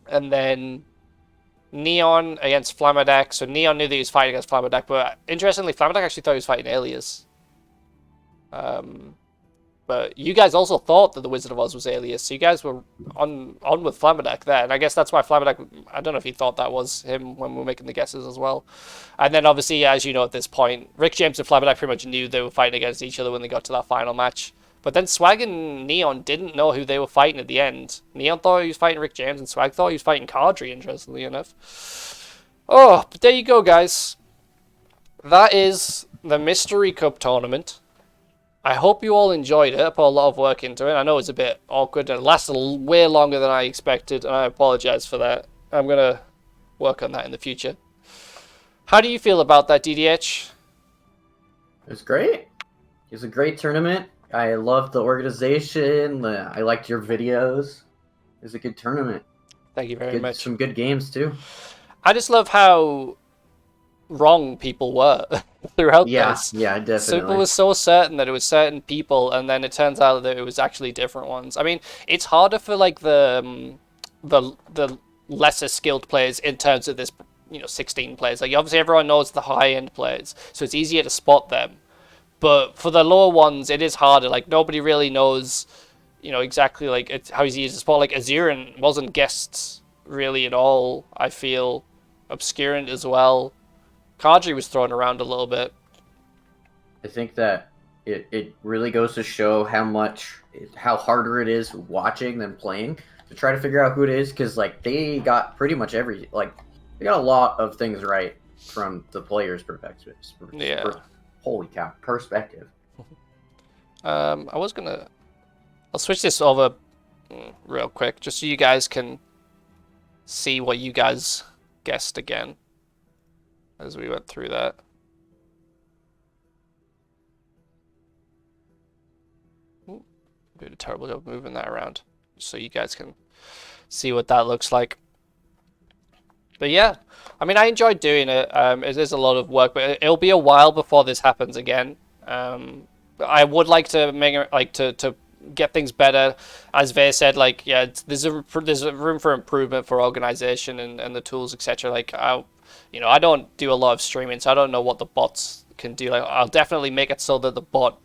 then Neon against Flamadak. So Neon knew that he was fighting against Flamadak, but interestingly, Flamadak actually thought he was fighting Alias. But you guys also thought that the Wizard of Oz was Alias, so you guys were on with Flamadak there, and I guess that's why Flamadak, I don't know if he thought that was him when we were making the guesses as well. And then obviously, as you know at this point, Rick James and Flamadak pretty much knew they were fighting against each other when they got to that final match. But then Swag and Neon didn't know who they were fighting at the end. Neon thought he was fighting Rick James, and Swag thought he was fighting Kadri, interestingly enough. Oh, but there you go, guys. That is the Mystery Cup tournament. I hope you all enjoyed it. I put a lot of work into it. I know it was a bit awkward and it lasted way longer than I expected, and I apologize for that. I'm going to work on that in the future. How do you feel about that, DDH? It was great. It was a great tournament. I loved the organization. I liked your videos. It was a good tournament. Thank you very much. Some good games, too. I just love how wrong people were throughout this. Yeah, definitely. Super was so certain that it was certain people, and then it turns out that it was actually different ones. I mean, it's harder for like the lesser skilled players in terms of this, 16 players. Like obviously everyone knows the high end players, so it's easier to spot them. But for the lower ones, it is harder. Like nobody really knows, exactly like how easy to spot. Like Azirin wasn't guessed really at all. I feel Obscurant as well. Kadri was thrown around a little bit. I think that it really goes to show how harder it is watching than playing to try to figure out who it is, because like they got pretty much they got a lot of things right from the players' perspective. Yeah. Holy cow, perspective. I'll switch this over real quick just so you guys can see what you guys guessed again as we went through that. Ooh, did a terrible job moving that around so you guys can see what that looks like. But yeah, I mean, I enjoyed doing it. It is a lot of work, but it'll be a while before this happens again. I would like to make it, to get things better. As Vay said, there's a room for improvement for organization and the tools, etc. I don't do a lot of streaming, so I don't know what the bots can do. I'll definitely make it so that the bot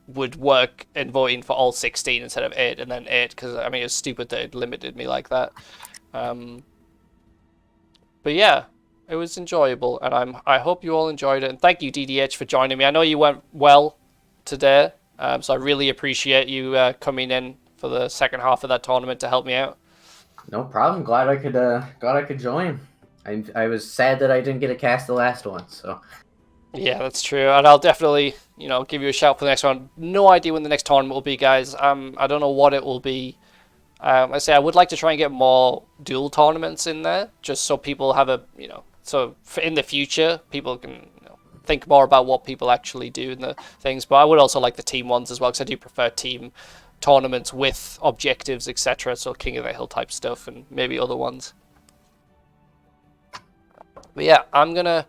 would work in voting for all 16 instead of 8 and then 8, because I mean it's stupid that it limited me like that. But yeah, it was enjoyable, and I hope you all enjoyed it. And thank you, DDH, for joining me. I know you went well today, so I really appreciate you coming in for the second half of that tournament to help me out. No problem. Glad I could join. I was sad that I didn't get a cast the last one. So. Yeah, that's true, and I'll definitely give you a shout for the next one. No idea when the next tournament will be, guys. I don't know what it will be. I would like to try and get more duel tournaments in there, just so people have so in the future people can think more about what people actually do in the things. But I would also like the team ones as well, because I do prefer team tournaments with objectives, etc. So King of the Hill type stuff and maybe other ones. But yeah, I'm gonna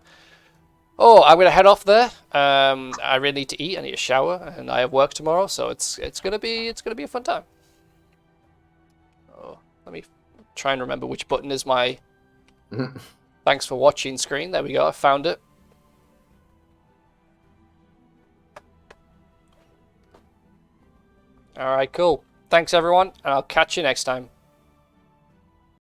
head off there. I really need to eat. I need a shower, and I have work tomorrow, so it's gonna be a fun time. Let me try and remember which button is my thanks for watching screen. There we go. I found it. All right, cool. Thanks, everyone, and I'll catch you next time.